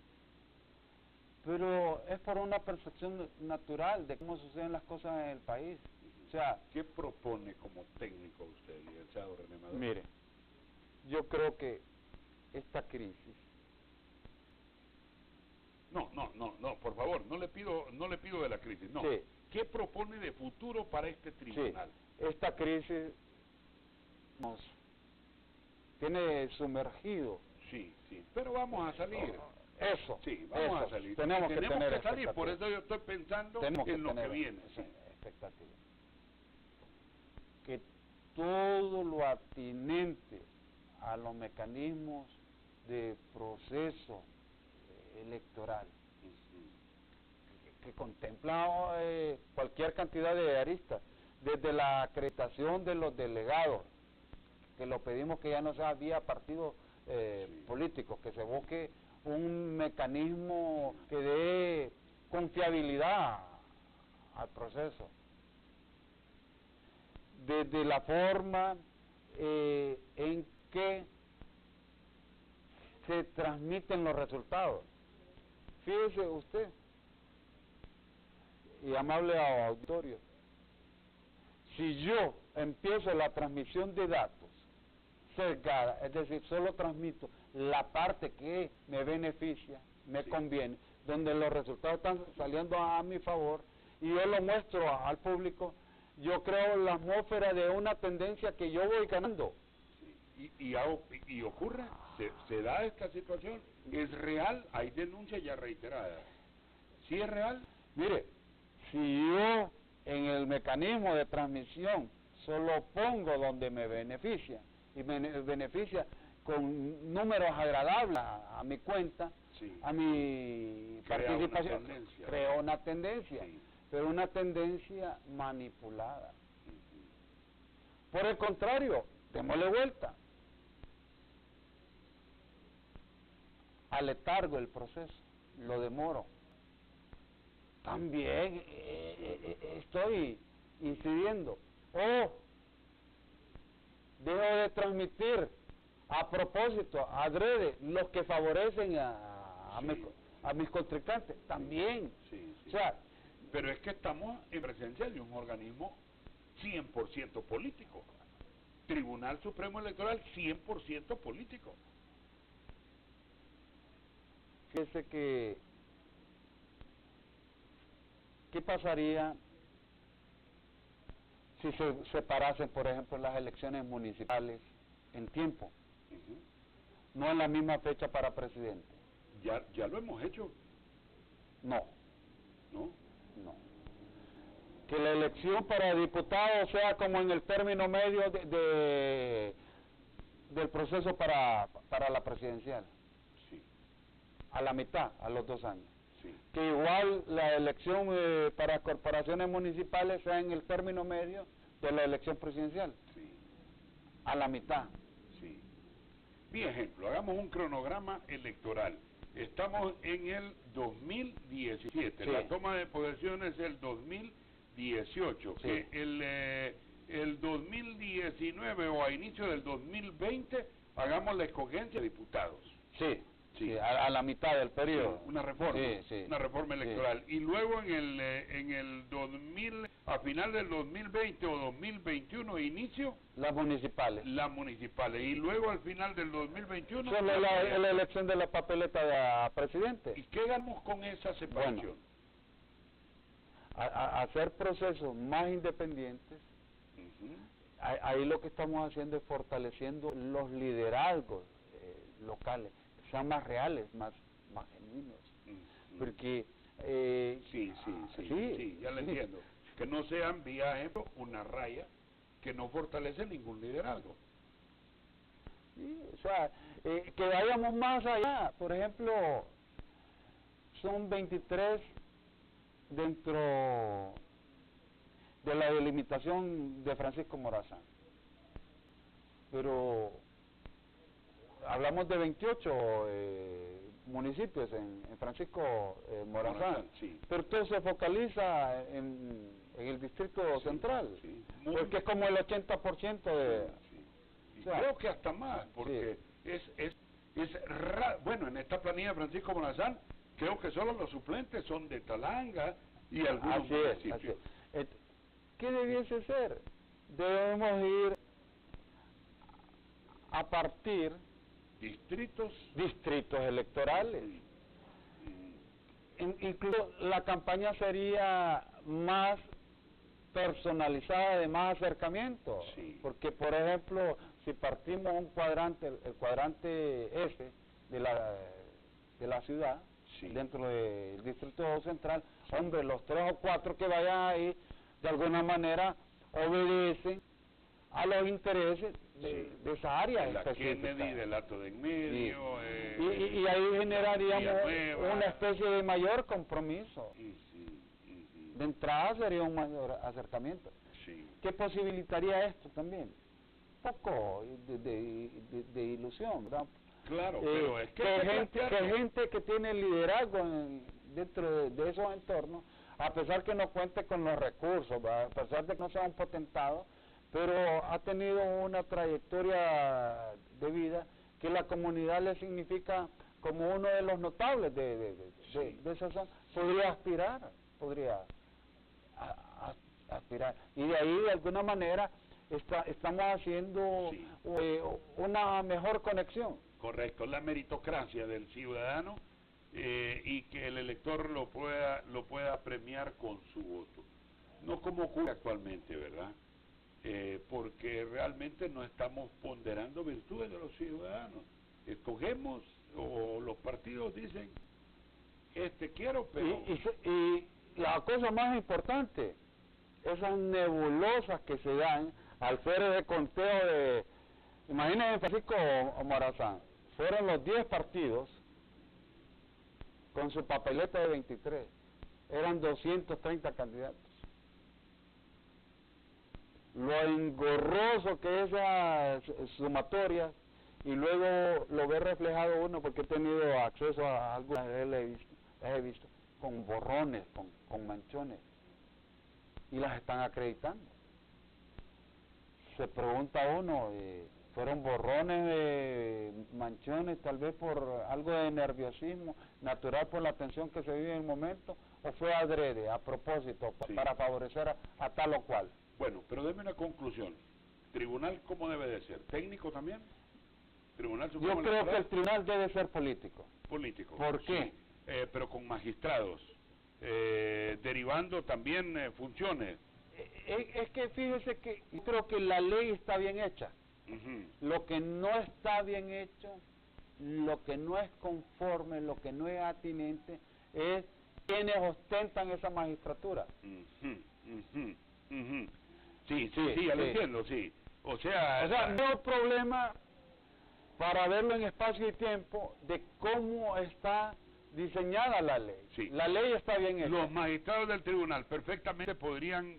Pero es por una percepción natural de cómo suceden las cosas en el país. O sea, ¿qué propone como técnico usted, licenciado René Maduro? mire, yo creo que esta crisis... No, por favor, no le pido de la crisis, no. Sí. ¿Qué propone de futuro para este tribunal? Sí, esta crisis nos tiene sumergido. Sí, pero vamos a salir. Eso. Sí, vamos eso. a salir. Tenemos que tener salir, por eso yo estoy pensando en lo que viene. Sí. Expectativa. Que todo lo atinente a los mecanismos de proceso electoral que contempla cualquier cantidad de aristas, desde la acreditación de los delegados, que lo pedimos que ya no sea vía partido políticos, que se busque un mecanismo que dé confiabilidad al proceso, desde la forma en que se transmiten los resultados. Fíjese usted, y amable auditorio, si yo empiezo la transmisión de datos sesgada, es decir, solo transmito la parte que me beneficia, me conviene, donde los resultados están saliendo a mi favor, y yo lo muestro al público, yo creo la atmósfera de una tendencia que yo voy ganando. Y ocurre, se da esta situación, es real, hay denuncias ya reiteradas. ¿Sí es real? Mire, si yo en el mecanismo de transmisión solo pongo donde me beneficia, y me beneficia con números agradables a mi cuenta, a mi participación, creo una tendencia, pero una tendencia manipulada. Por el contrario, démosle vuelta. Aletargo el proceso, lo demoro. También estoy incidiendo. O dejo de transmitir a propósito, adrede, los que favorecen a mis contrincantes. También. O sea, pero es que estamos en presencia de un organismo 100% político. Tribunal Supremo Electoral 100% político. Fíjese que ¿qué pasaría si se separasen, por ejemplo, las elecciones municipales en tiempo? No en la misma fecha para presidente. Ya lo hemos hecho. No. ¿No? No. Que la elección para diputados sea como en el término medio del proceso para la presidencial. Sí. A la mitad, a los 2 años. Sí. Que igual la elección para corporaciones municipales sea en el término medio de la elección presidencial. Sí. A la mitad. Sí. Mi ejemplo, hagamos un cronograma electoral. Estamos en el 2017, sí. La toma de posesión es el 2018, sí. Que el 2019 o a inicio del 2020 hagamos la escogencia de diputados. Sí. Sí. Sí, a la mitad del periodo. Sí, una reforma, una reforma electoral. Sí. Y luego en el 2000, a final del 2020 o 2021, inicio las municipales. Y luego al final del 2021 solo la elección de la papeleta de presidente. ¿Y qué ganamos con esa separación? Bueno, hacer procesos más independientes. Ahí lo que estamos haciendo es fortaleciendo los liderazgos locales, que sean más reales, más genuinos. Porque sí, ya lo entiendo. Que no sean, vía ejemplo, una raya que no fortalece ningún liderazgo. Sí, o sea, que vayamos más allá. Por ejemplo, son 23 dentro de la delimitación de Francisco Morazán. Pero hablamos de 28 municipios en Francisco Morazán, sí. pero todo se focaliza en el distrito central, sí. Porque es como el 80% de... Sí. Y o sea, creo que hasta más, porque bueno, en esta planilla de Francisco Morazán, creo que solo los suplentes son de Talanga y algunos así es. municipios. ¿Qué debiese ser? Debemos ir a partir Distritos electorales. Incluso la campaña sería más personalizada, de más acercamiento, sí. Porque por ejemplo, si partimos un cuadrante, el cuadrante este de la ciudad, sí. Dentro del distrito central, hombre, los 3 o 4 que vayan ahí, de alguna manera obedecen a los intereses de esa área de la específica. Kennedy, del Alto de en Medio, y ahí generaríamos Villanueva, una especie de mayor compromiso. De entrada sería un mayor acercamiento. Sí. ¿Qué posibilitaría esto también? Un poco de ilusión, ¿verdad? Claro, pero es que gente que tiene liderazgo dentro de esos entornos, a pesar que no cuente con los recursos, ¿verdad? A pesar de que no sea un potentado, pero ha tenido una trayectoria de vida que la comunidad le significa como uno de los notables de esa zona. Podría aspirar. Y de ahí, de alguna manera, estamos haciendo una mejor conexión. Correcto, la meritocracia del ciudadano y que el elector lo pueda premiar con su voto. No como ocurre actualmente, ¿verdad? Porque realmente no estamos ponderando virtudes de los ciudadanos. Escogemos, o los partidos dicen, quiero, pero... Y la cosa más importante, esas nebulosas que se dan al hacer el conteo de... Imagínense, Francisco Morazán, fueron los 10 partidos con su papeleta de 23, eran 230 candidatos. Lo engorroso que es esas sumatorias, y luego lo ve reflejado uno, porque he tenido acceso a algunas, he visto con borrones, con manchones, y las están acreditando. Se pregunta uno, ¿fueron borrones, manchones, tal vez por algo de nerviosismo natural por la tensión que se vive en el momento, o fue adrede, a propósito, para favorecer a tal o cual? Bueno, pero deme una conclusión. ¿Tribunal cómo debe de ser? ¿Técnico también? ¿Tribunal Supremo Yo creo Electoral? que el tribunal debe ser político. Político. ¿Por qué? Sí, pero con magistrados, derivando también funciones. Es que fíjese que yo creo que la ley está bien hecha. Lo que no está bien hecho, lo que no es conforme, lo que no es atinente, es quienes ostentan esa magistratura. Sí, ya lo entiendo, sí. O sea, no hay problema para verlo en espacio y tiempo de cómo está diseñada la ley. Sí. La ley está bien hecha. Los magistrados del tribunal perfectamente podrían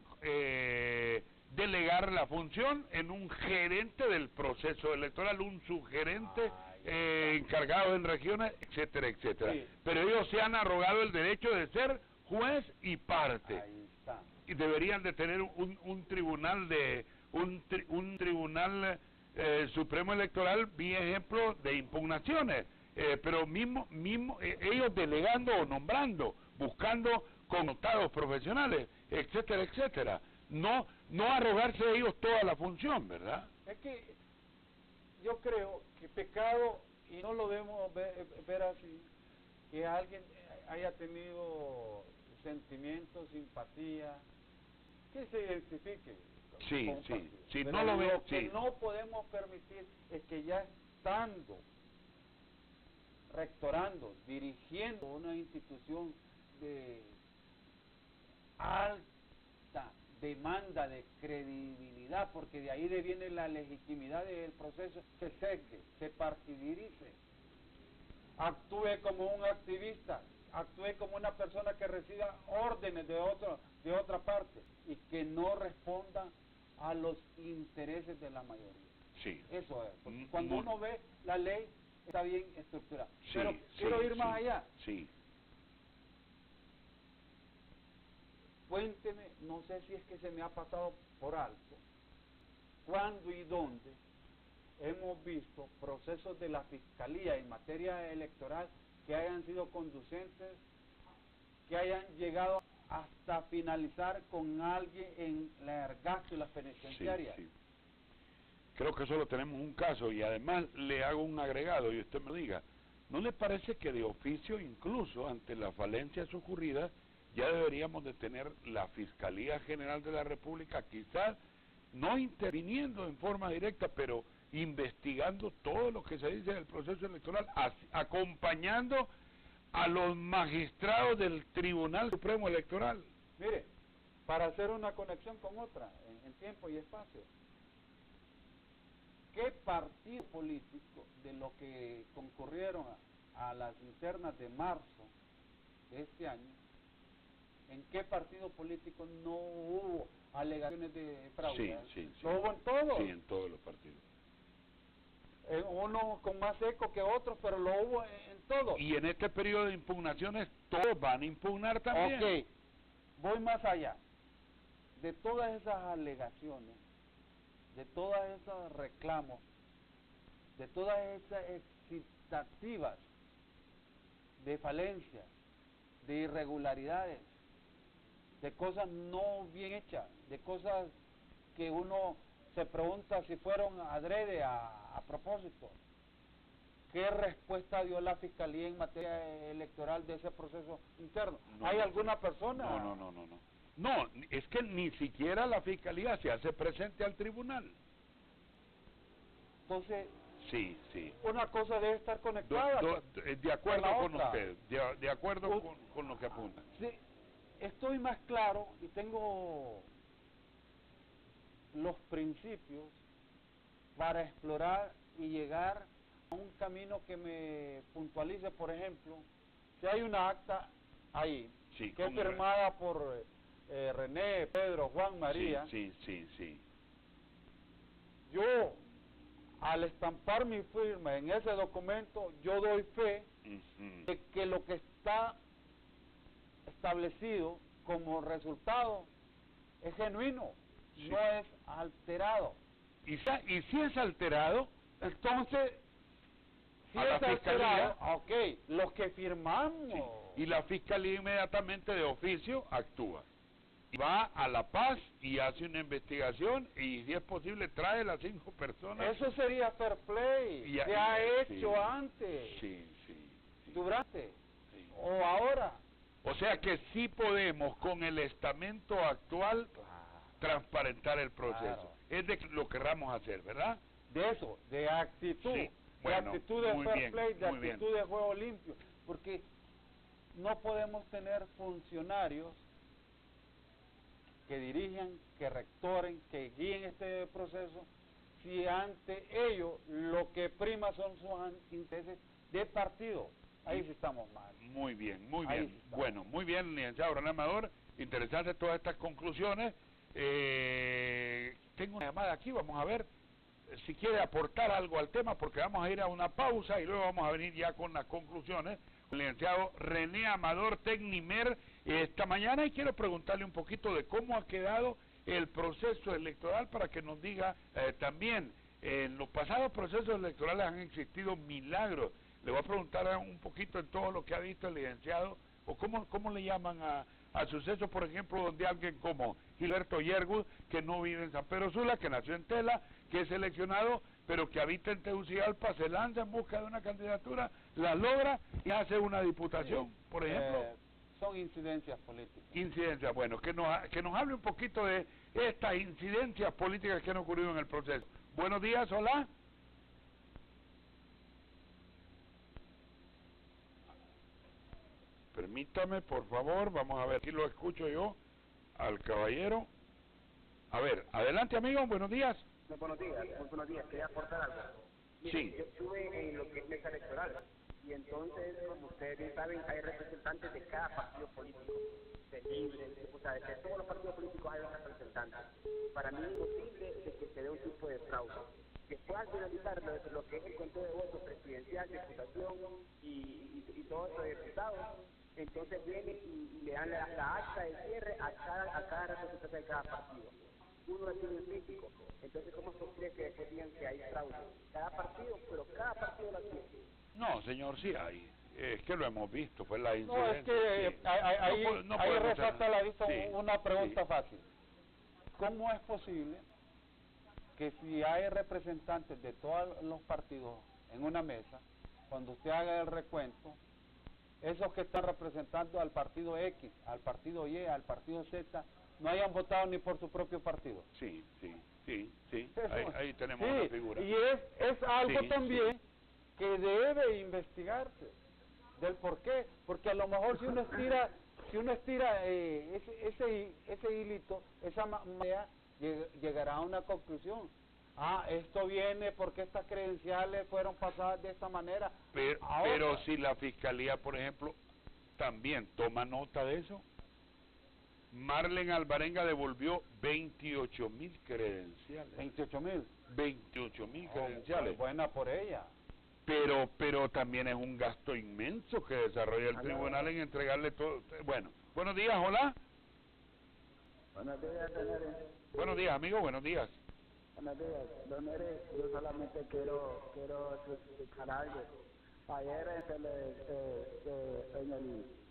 delegar la función en un gerente del proceso electoral, un subgerente encargado en regiones, etcétera, etcétera. Sí. Pero ellos se han arrogado el derecho de ser juez y parte. Ahí está. Y deberían de tener un tribunal un tribunal supremo electoral, vi ejemplo de impugnaciones, pero mismo ellos delegando o nombrando, buscando connotados profesionales, etcétera, etcétera. No arrogarse ellos toda la función, ¿verdad? Es que yo creo que pecado, y no lo debemos ver así, que alguien haya tenido sentimientos, simpatía, que se identifique. Sí, pero no lo veo. que no podemos permitir es que ya estando rectorando, dirigiendo una institución de alta demanda de credibilidad, porque de ahí viene la legitimidad del proceso, se seque, se partidarice, actúe como un activista, actúe como una persona que reciba órdenes de otra parte y que no responda a los intereses de la mayoría. Sí. Eso es, porque cuando uno ve la ley está bien estructurada. Sí, Pero sí, quiero ir más allá. Sí. Cuénteme, no sé si es que se me ha pasado por alto, cuándo y dónde hemos visto procesos de la Fiscalía en materia electoral que hayan sido conducentes, que hayan llegado hasta finalizar con alguien en la ergasto y la penitenciaria. Sí, sí. Creo que solo tenemos un caso y además le hago un agregado y usted me diga, ¿no le parece que de oficio, incluso ante las falencias ocurridas, ya deberíamos de tener la Fiscalía General de la República, quizás no interviniendo en forma directa, pero investigando todo lo que se dice del proceso electoral, acompañando a los magistrados del Tribunal Supremo Electoral? Mire, para hacer una conexión con otra, en tiempo y espacio, ¿qué partido político de los que concurrieron a las internas de marzo de este año, en qué partido político no hubo alegaciones de fraude? Sí. ¿Lo hubo en todos? Sí, en todos los partidos. Uno con más eco que otros, pero lo hubo en todos. Y en este periodo de impugnaciones todos van a impugnar también. Ok, voy más allá. De todas esas alegaciones, de todos esos reclamos, de todas esas excitativas de falencias, de irregularidades, de cosas no bien hechas, de cosas que uno se pregunta si fueron adrede a propósito. ¿Qué respuesta dio la Fiscalía en materia electoral de ese proceso interno? ¿Hay alguna persona? No. No, es que ni siquiera la Fiscalía se hace presente al tribunal. Entonces, Sí. una cosa debe estar conectada. De acuerdo con otra. usted, de acuerdo con lo que apunta. Sí, estoy más claro y tengo los principios para explorar y llegar a un camino que me puntualice. Por ejemplo, si hay una acta ahí, Sí, que es ¿cómo firmada por René, Pedro, Juan, María, Sí. yo, al estampar mi firma en ese documento, yo doy fe Ujú. de que lo que está establecido como resultado es genuino, Sí. no es alterado. Y si es alterado, Entonces, si a es la Fiscalía, alterado, ok, los que firmamos. sí, y la Fiscalía inmediatamente de oficio actúa. Y va a La Paz y hace una investigación y si es posible trae las 5 personas. Eso sería fair play, Y se ha sí, hecho antes, Sí. durante, Sí. o ahora. O sea que sí podemos con el estamento actual transparentar el proceso. Claro. Es de que lo querramos hacer, ¿verdad? De eso, de actitud, Sí, bueno, de actitud de muy fair bien, play, de muy bien. actitud de juego limpio, porque no podemos tener funcionarios que dirijan, que rectoren, que guíen este proceso, si ante ellos lo que prima son sus intereses de partido. Ahí sí estamos mal. Muy bien. Ahí sí está. Bueno, muy bien, licenciado René Amador. Interesantes todas estas conclusiones. Tengo una llamada aquí, vamos a ver si quiere aportar algo al tema, porque vamos a ir a una pausa y luego vamos a venir ya con las conclusiones. El licenciado René Amador Tecnimer esta mañana, y quiero preguntarle un poquito de cómo ha quedado el proceso electoral para que nos diga también, en los pasados procesos electorales han existido milagros. Le voy a preguntar un poquito en todo lo que ha visto el licenciado, o cómo le llaman a sucesos, por ejemplo, donde alguien como Gilberto Yergud, que no vive en San Pedro Sula, que nació en Tela, que es seleccionado, pero que habita en Tegucigalpa, se lanza en busca de una candidatura, la logra y hace una diputación, por ejemplo. Son incidencias políticas. Incidencias, bueno, que nos hable un poquito de estas incidencias políticas que han ocurrido en el proceso. Buenos días, hola. Permítame, por favor, vamos a ver, aquí lo escucho yo, al caballero. A ver, adelante, amigo, buenos días. Muy buenos días, quería aportar algo. Mire, Sí. yo estuve en lo que es mesa electoral Y entonces, como ustedes bien saben, hay representantes de cada partido político, de Libre, de todos los partidos políticos hay representantes. Para mí es imposible de que se dé un tipo de fraude. Después al finalizar lo que es el conteo de votos presidencial, diputación y todo eso de diputados, entonces viene y le dan la acta de cierre a cada representante de cada partido. Uno es un crítico, entonces ¿cómo se cree que después digan que hay fraude? Cada partido la tiene. No, señor, sí hay. Es que lo hemos visto, pues la No, incidencia. es que sí. ahí podemos resalta a la vista sí, una pregunta sí. fácil. ¿Cómo es posible que si hay representantes de todos los partidos en una mesa, cuando usted haga el recuento, esos que están representando al partido X, al partido Y, al partido Z, no hayan votado ni por su propio partido? Sí. Eso, Ahí tenemos sí, una figura. Y es algo Sí, también que debe investigarse del por qué, porque a lo mejor si uno estira ese hilito, esa marea, llegará a una conclusión. Esto viene porque estas credenciales fueron pasadas de esta manera. Pero si la fiscalía, por ejemplo, también toma nota de eso. Marlene Alvarenga devolvió 28.000 credenciales. 28.000. 28.000 credenciales. Buena por ella. Pero también es un gasto inmenso que desarrolla el tribunal en entregarle todo. Bueno, buenos días, hola. Buenos días, señores. Buenos días, amigo, buenos días. Buenos días, don Eric, yo solamente quiero explicar algo. Ayer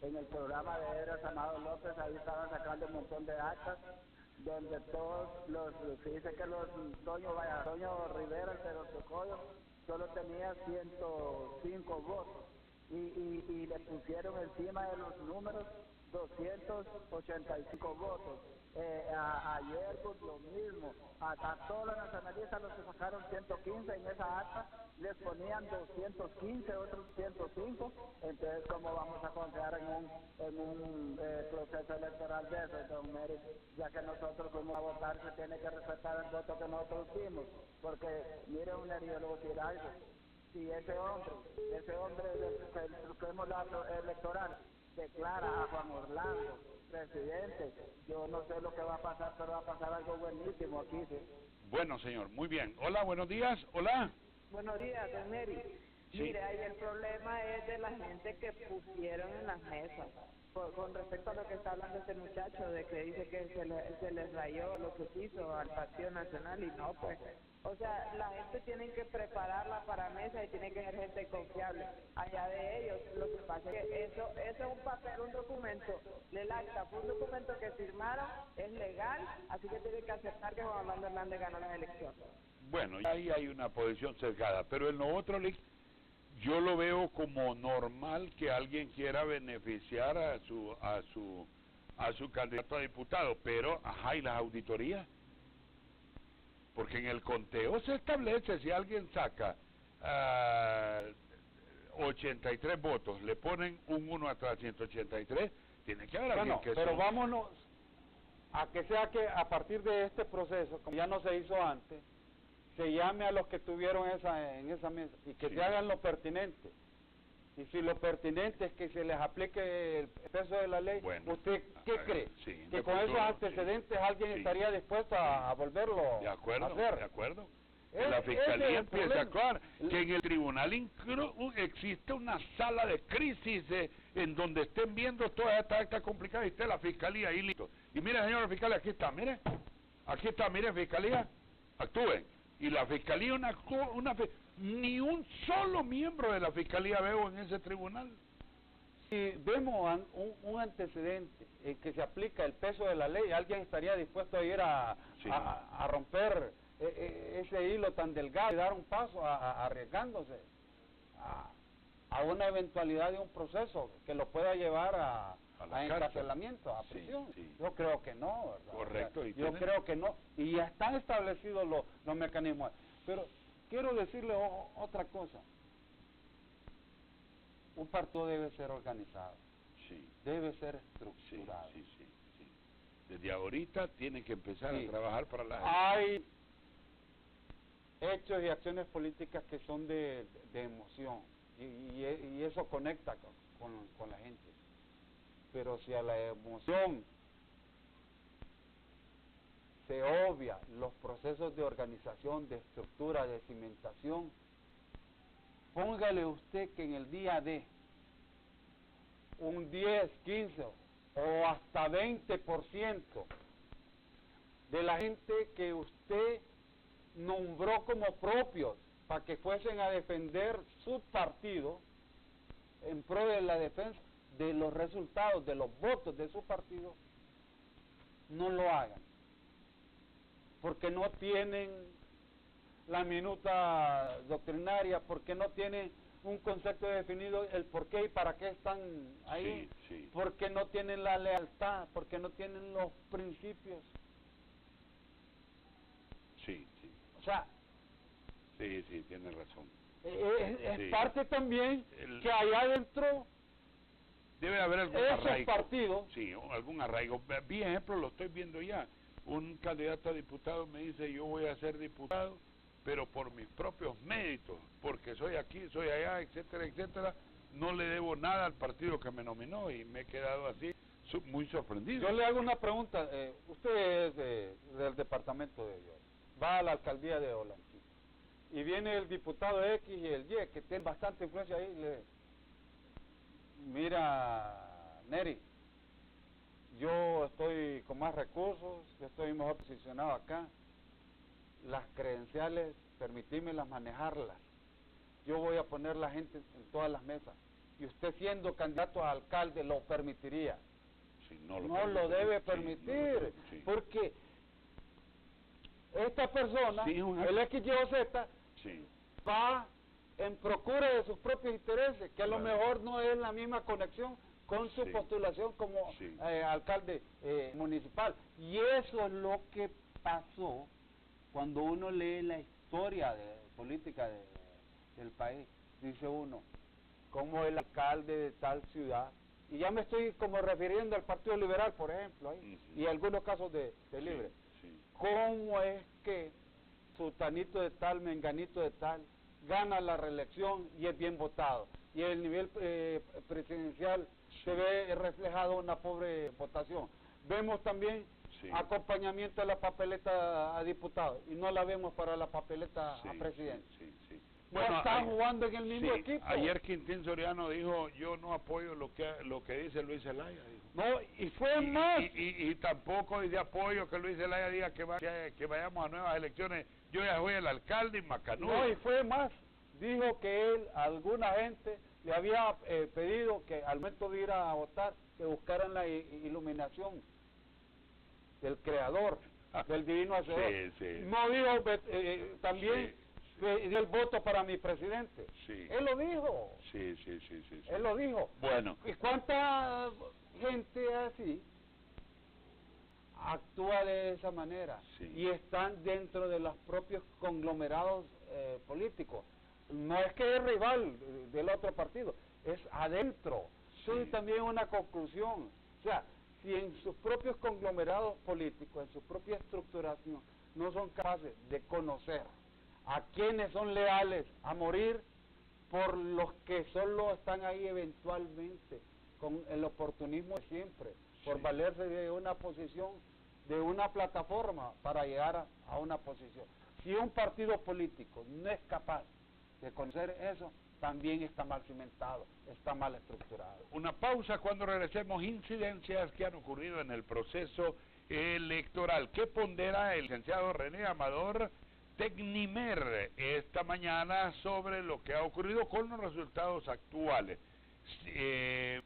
en el programa de Eras Amado López, ahí estaban sacando un montón de actas, donde todos se dice que Toño Rivera, el Perosocoyo, solo tenía 105 votos, y le pusieron encima de los números 285 votos. Ayer pues lo mismo, a todos los nacionalistas los que sacaron 115 en esa acta les ponían 215, otros 105, entonces ¿cómo vamos a confiar en un proceso electoral de eso, don Mary? Ya que nosotros fuimos a votar, se tiene que respetar el voto que nosotros dimos, porque mire, un Mary, yo le voy a decir algo. Si ese hombre del Supremo Electoral declara a Juan Orlando presidente, yo no sé lo que va a pasar, pero va a pasar algo buenísimo aquí, ¿sí? Bueno, señor, muy bien. Hola, buenos días, hola. Buenos días, don Neri. Sí. Mire, ahí el problema es de la gente que pusieron en las mesas. Con respecto a lo que está hablando este muchacho, de que dice que se les rayó lo que quiso al Partido Nacional, y no, pues. O sea, la gente tiene que prepararla para mesa y tiene que ser gente confiable. Allá de ellos, lo que pasa es que eso es un papel, un documento. El acta fue un documento que firmaron, es legal, así que tiene que aceptar que Juan Orlando Hernández ganó las elecciones. Bueno, ahí hay una posición sesgada, pero en lo otro, yo lo veo como normal que alguien quiera beneficiar a su candidato a diputado, pero ¿y las auditorías? Porque en el conteo se establece, si alguien saca 83 votos, le ponen un 1 atrás, 183, tiene que haber alguien que... Pero vámonos a que sea que a partir de este proceso, como ya no se hizo antes, se llame a los que tuvieron en esa mesa y que se hagan lo pertinente. Y si lo pertinente es que se les aplique el peso de la ley, bueno, ¿usted qué cree? Sí, ¿Que con esos antecedentes alguien estaría dispuesto a volverlo a hacer? De acuerdo. Que la Ese fiscalía es el empiece a problema. actuar, que en el tribunal existe una sala de crisis en donde estén viendo todas estas actas complicadas y esté la fiscalía ahí listo. Y mire, señor fiscal, aquí está, mire, fiscalía, actúen. Y la fiscalía, ni un solo miembro de la fiscalía veo en ese tribunal. Si vemos un antecedente en que se aplica el peso de la ley, alguien estaría dispuesto a ir a romper ese hilo tan delgado y dar un paso arriesgándose a una eventualidad de un proceso que lo pueda llevar a encarcelamiento, a prisión. Sí. Yo creo que no, ¿verdad? Correcto. O sea, yo creo que no, y ya están establecidos los mecanismos. Pero quiero decirle otra cosa. Un partido debe ser organizado, debe ser estructurado. Sí. Desde ahorita tiene que empezar a trabajar para la gente. Hay hechos y acciones políticas que son de emoción, y eso conecta con la gente. Pero si a la emoción se obvia los procesos de organización, de estructura, de cimentación, póngale usted que en el día D un 10, 15 o hasta 20% de la gente que usted nombró como propios para que fuesen a defender su partido en pro de la defensa de los resultados, de los votos de su partido, no lo hagan, porque no tienen la minuta doctrinaria, porque no tienen un concepto definido, el por qué y para qué están ahí, porque no tienen la lealtad, porque no tienen los principios. O sea, tiene razón. Es parte también que allá adentro debe haber algún esos arraigo. partidos. Sí, algún arraigo. Vi ejemplo, lo estoy viendo ya. Un candidato a diputado me dice, yo voy a ser diputado, pero por mis propios méritos, porque soy aquí, soy allá, etcétera, etcétera. No le debo nada al partido que me nominó y me he quedado así muy sorprendido. Yo le hago una pregunta. Usted es del departamento de Dios, va a la alcaldía de Olanchito y viene el diputado X y el Y, que tiene bastante influencia ahí, mira, Neri, yo estoy con más recursos, yo estoy mejor posicionado acá, las credenciales, permitímelas manejarlas, yo voy a poner la gente en todas las mesas, y usted siendo candidato a alcalde lo permitiría. No lo debe permitir, porque esta persona, el X, Y o Z, va en procura de sus propios intereses, que a lo mejor no es la misma conexión con su postulación como alcalde municipal. Y eso es lo que pasó cuando uno lee la historia política del país. Dice uno, como el alcalde de tal ciudad, y ya me estoy como refiriendo al Partido Liberal, por ejemplo, y algunos casos de Libre, cómo es que sultanito de tal, menganito de tal, gana la reelección y es bien votado, y en el nivel presidencial se ve reflejado una pobre votación. Vemos también acompañamiento a la papeleta a diputados y no la vemos para la papeleta a presidente. Bueno, están jugando en el mismo equipo. Ayer Quintín Soriano dijo, yo no apoyo lo que dice Luis Zelaya. Dijo. No, y fue más. Y tampoco dice apoyo que Luis Zelaya diga que vayamos a nuevas elecciones. Yo ya fui el alcalde y macanudo. No, y fue más. Dijo que él, a alguna gente, le había pedido que al momento de ir a votar, que buscaran la iluminación del Creador, del Divino Hacedor. No dijo también... dio el voto para mi presidente. Él lo dijo. Él lo dijo. Bueno. ¿Y cuánta gente así actúa de esa manera? Y están dentro de los propios conglomerados políticos. No es que es rival del otro partido, es adentro. Eso es también una conclusión. O sea, si en sus propios conglomerados políticos, en su propia estructuración, no son capaces de conocer a quienes son leales a morir por los que solo están ahí eventualmente, con el oportunismo de siempre, por valerse de una posición, de una plataforma para llegar a una posición. Si un partido político no es capaz de conocer eso, también está mal cimentado, está mal estructurado. Una pausa, cuando regresemos, incidencias que han ocurrido en el proceso electoral. ¿Qué pondera el licenciado René Amador Tecnimer esta mañana sobre lo que ha ocurrido con los resultados actuales?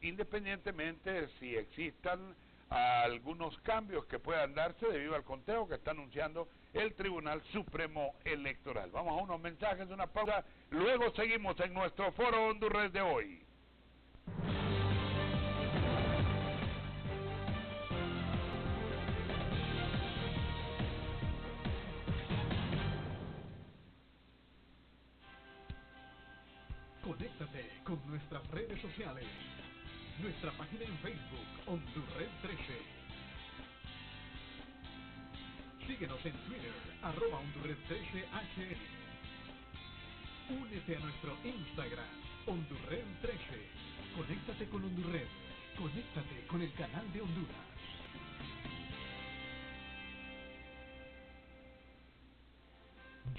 Independientemente si existan algunos cambios que puedan darse debido al conteo que está anunciando el Tribunal Supremo Electoral. Vamos a unos mensajes, una pausa, luego seguimos en nuestro Foro Hondurres de hoy. Conéctate con nuestras redes sociales. Nuestra página en Facebook, Hondurred 13. Síguenos en Twitter, @Hondurred13HN. Únete a nuestro Instagram, Hondurred 13. Conéctate con Hondurred. Conéctate con el canal de Honduras.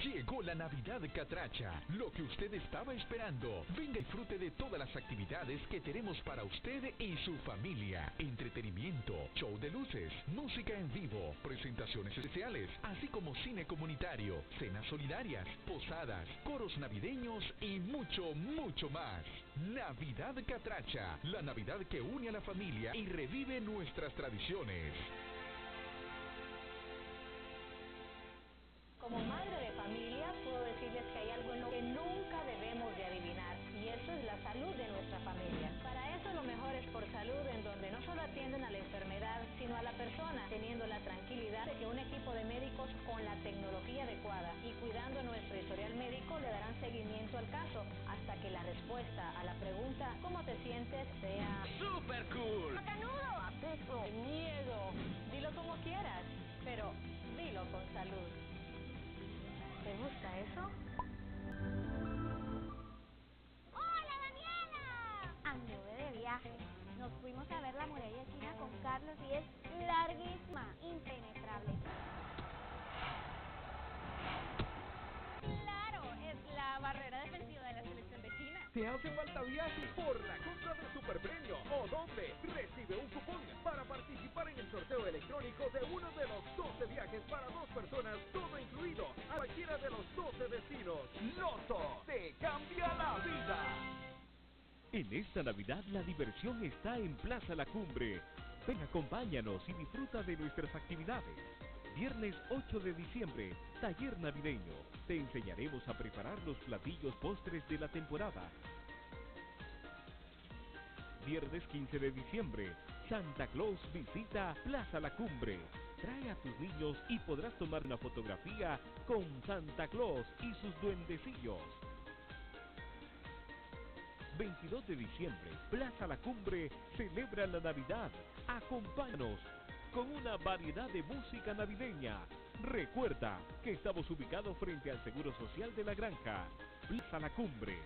Llegó la Navidad Catracha, lo que usted estaba esperando. Venga y disfrute de todas las actividades que tenemos para usted y su familia. Entretenimiento, show de luces, música en vivo, presentaciones especiales, así como cine comunitario, cenas solidarias, posadas, coros navideños y mucho, mucho más. Navidad Catracha, la Navidad que une a la familia y revive nuestras tradiciones. Como madre de familia, puedo decirles que hay algo en lo que nunca debemos de adivinar, y eso es la salud de nuestra familia. Para eso lo mejor es Por Salud, en donde no solo atienden a la enfermedad, sino a la persona, teniendo la tranquilidad de que un equipo de médicos con la tecnología adecuada y cuidando nuestro historial médico le darán seguimiento al caso, hasta que la respuesta a la pregunta ¿cómo te sientes? Sea ¡Super cool! ¡Macanudo! ¡Ateso! ¡Miedo! Dilo como quieras, pero dilo con salud. ¿Te gusta eso? ¡Hola, Daniela! Anduve de viaje. Nos fuimos a ver la muralla china con Carlos y es larguísima, impenetrable. Claro, es la barrera defensiva de la selección de China. Te hace falta viaje por la compra de Superpremio o doble. Recibe un cupón para participar en el sorteo electrónico de uno de los 12 viajes para 2 personas, todo incluido, a cualquiera de los 12 destinos. Loto te cambia la vida. En esta Navidad la diversión está en Plaza La Cumbre. Ven, acompáñanos y disfruta de nuestras actividades. Viernes 8 de diciembre, taller navideño. Te enseñaremos a preparar los platillos postres de la temporada. Viernes 15 de diciembre, Santa Claus visita Plaza La Cumbre. Trae a tus niños y podrás tomar una fotografía con Santa Claus y sus duendecillos. 22 de diciembre, Plaza La Cumbre celebra la Navidad. Acompáñanos con una variedad de música navideña. Recuerda que estamos ubicados frente al Seguro Social de la Granja. Plaza La Cumbre.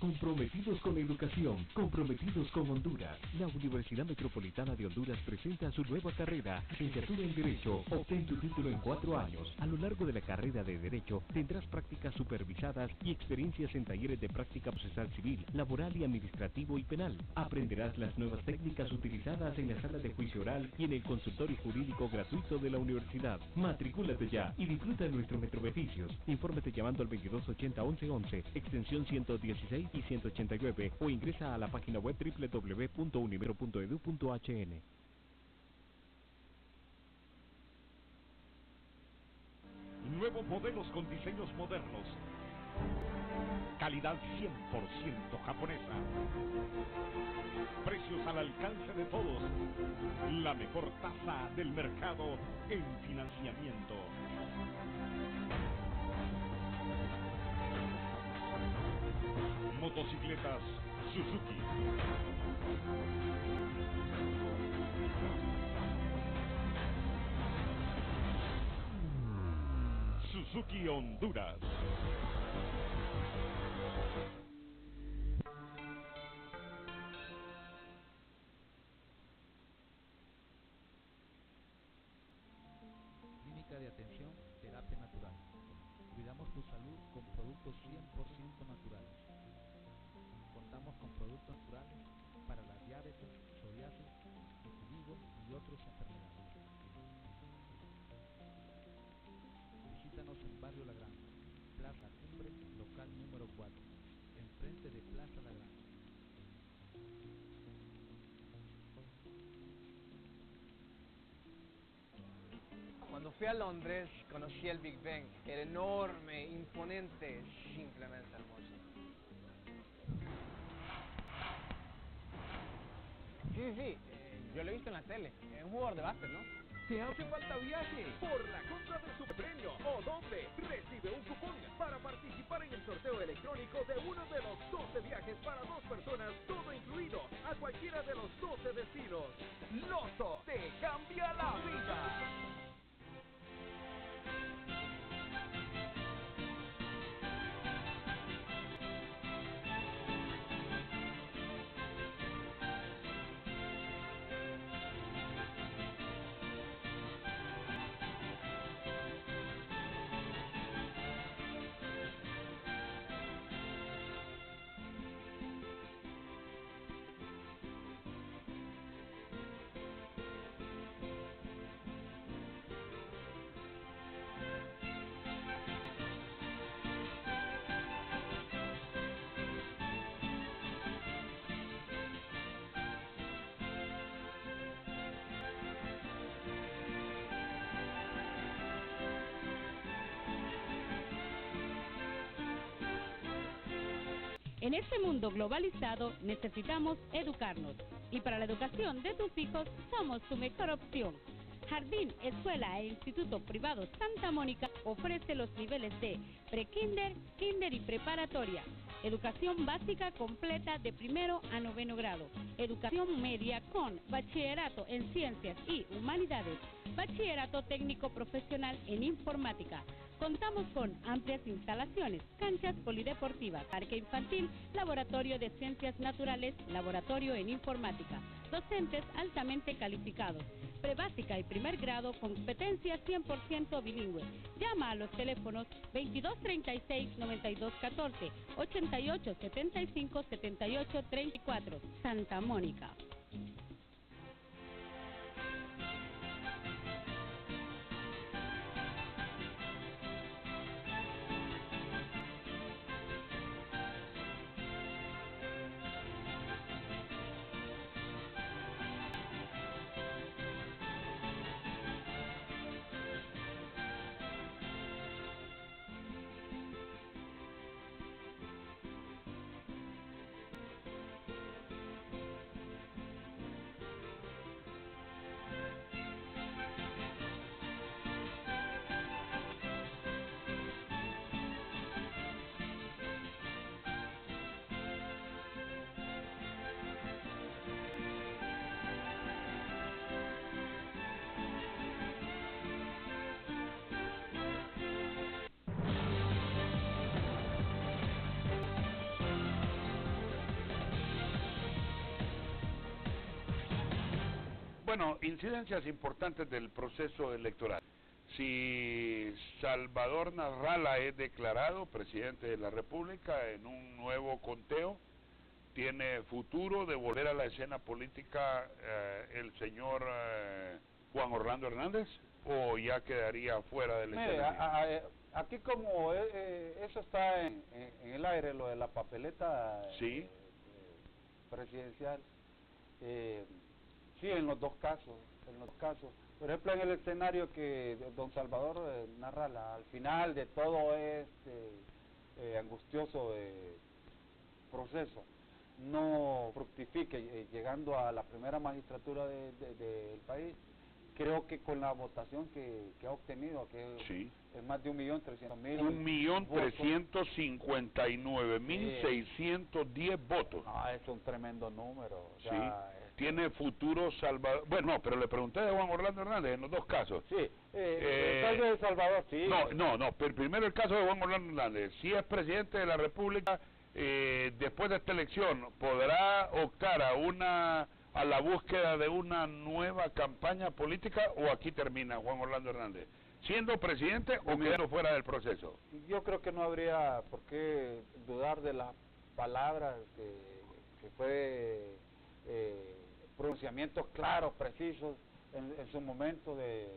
Comprometidos con la educación, comprometidos con Honduras. La Universidad Metropolitana de Honduras presenta su nueva carrera, Licenciatura en Derecho. Obtén tu título en 4 años. A lo largo de la carrera de Derecho tendrás prácticas supervisadas y experiencias en talleres de práctica procesal civil, laboral y administrativo y penal. Aprenderás las nuevas técnicas utilizadas en la sala de juicio oral y en el consultorio jurídico gratuito de la universidad. Matricúlate ya y disfruta de nuestros metrobeneficios. Infórmate llamando al 2280-1111, extensión 116 y 189 o ingresa a la página web www.univero.edu.hn. Nuevos modelos con diseños modernos. Calidad 100% japonesa. Precios al alcance de todos. La mejor tasa del mercado en financiamiento. Motocicletas Suzuki. Suzuki Honduras. Clínica de Atención Terapia Natural. Cuidamos tu salud con productos 100% naturales. Contamos con productos naturales para la diabetes, psoriasis, vitiligo y otras enfermedades. Visítanos en Barrio La Granja, Plaza Cumbre, local número 4, enfrente de Plaza La Granja. Cuando fui a Londres, conocí el Big Ben. Era enorme, imponente, simplemente hermoso. sí, yo lo he visto en la tele, es un jugador de básquet, ¿no? ¿Te hace falta viaje? Por la compra del superpremio o donde recibe un cupón para participar en el sorteo electrónico de uno de los 12 viajes para 2 personas, todo incluido, a cualquiera de los 12 destinos. Loto te cambia la vida. En este mundo globalizado necesitamos educarnos y para la educación de tus hijos somos tu mejor opción. Jardín, Escuela e Instituto Privado Santa Mónica ofrece los niveles de pre-kinder, kinder y preparatoria, educación básica completa de 1º a 9º grado, educación media con bachillerato en ciencias y humanidades, bachillerato técnico profesional en informática. Contamos con amplias instalaciones, canchas polideportivas, parque infantil, laboratorio de ciencias naturales, laboratorio en informática, docentes altamente calificados, prebásica y primer grado, competencia 100% bilingüe. Llama a los teléfonos 2236-9214, 8875-7834, Santa Mónica. Bueno, incidencias importantes del proceso electoral. Si Salvador Narrala es declarado presidente de la República en un nuevo conteo, ¿tiene futuro de volver a la escena política el señor Juan Orlando Hernández o ya quedaría fuera del escenario? Aquí como eso está en el aire, lo de la papeleta ¿sí? Presidencial, sí, en los dos casos. Por ejemplo, en el escenario que don Salvador Narrala, al final de todo este angustioso proceso, no fructifique llegando a la primera magistratura del país, creo que con la votación que ha obtenido, que sí, es más de 1.300.000 1.399.610 votos. No, es un tremendo número. O sea, sí. Tiene futuro Salvador. Bueno, no, pero le pregunté de Juan Orlando Hernández en los dos casos. Sí, el caso de Salvador, sí. No, pero primero el caso de Juan Orlando Hernández. Si es presidente de la República, después de esta elección, ¿podrá optar a la búsqueda de una nueva campaña política o aquí termina Juan Orlando Hernández? ¿Siendo presidente o quedando fuera del proceso? Yo creo que no habría por qué dudar de las palabras que fue pronunciamientos claros, precisos en su momento de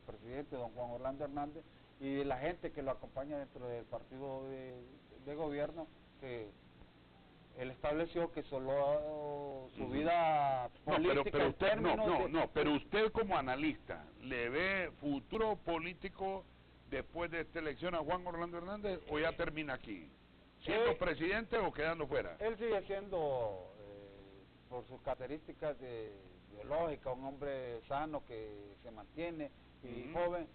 presidente don Juan Orlando Hernández y de la gente que lo acompaña dentro del partido de gobierno, que él estableció que solo su vida política pero usted pero usted como analista ¿le ve futuro político después de esta elección a Juan Orlando Hernández o ya termina aquí siendo presidente o quedando fuera? Él sigue siendo por sus características biológicas, un hombre sano que se mantiene y joven.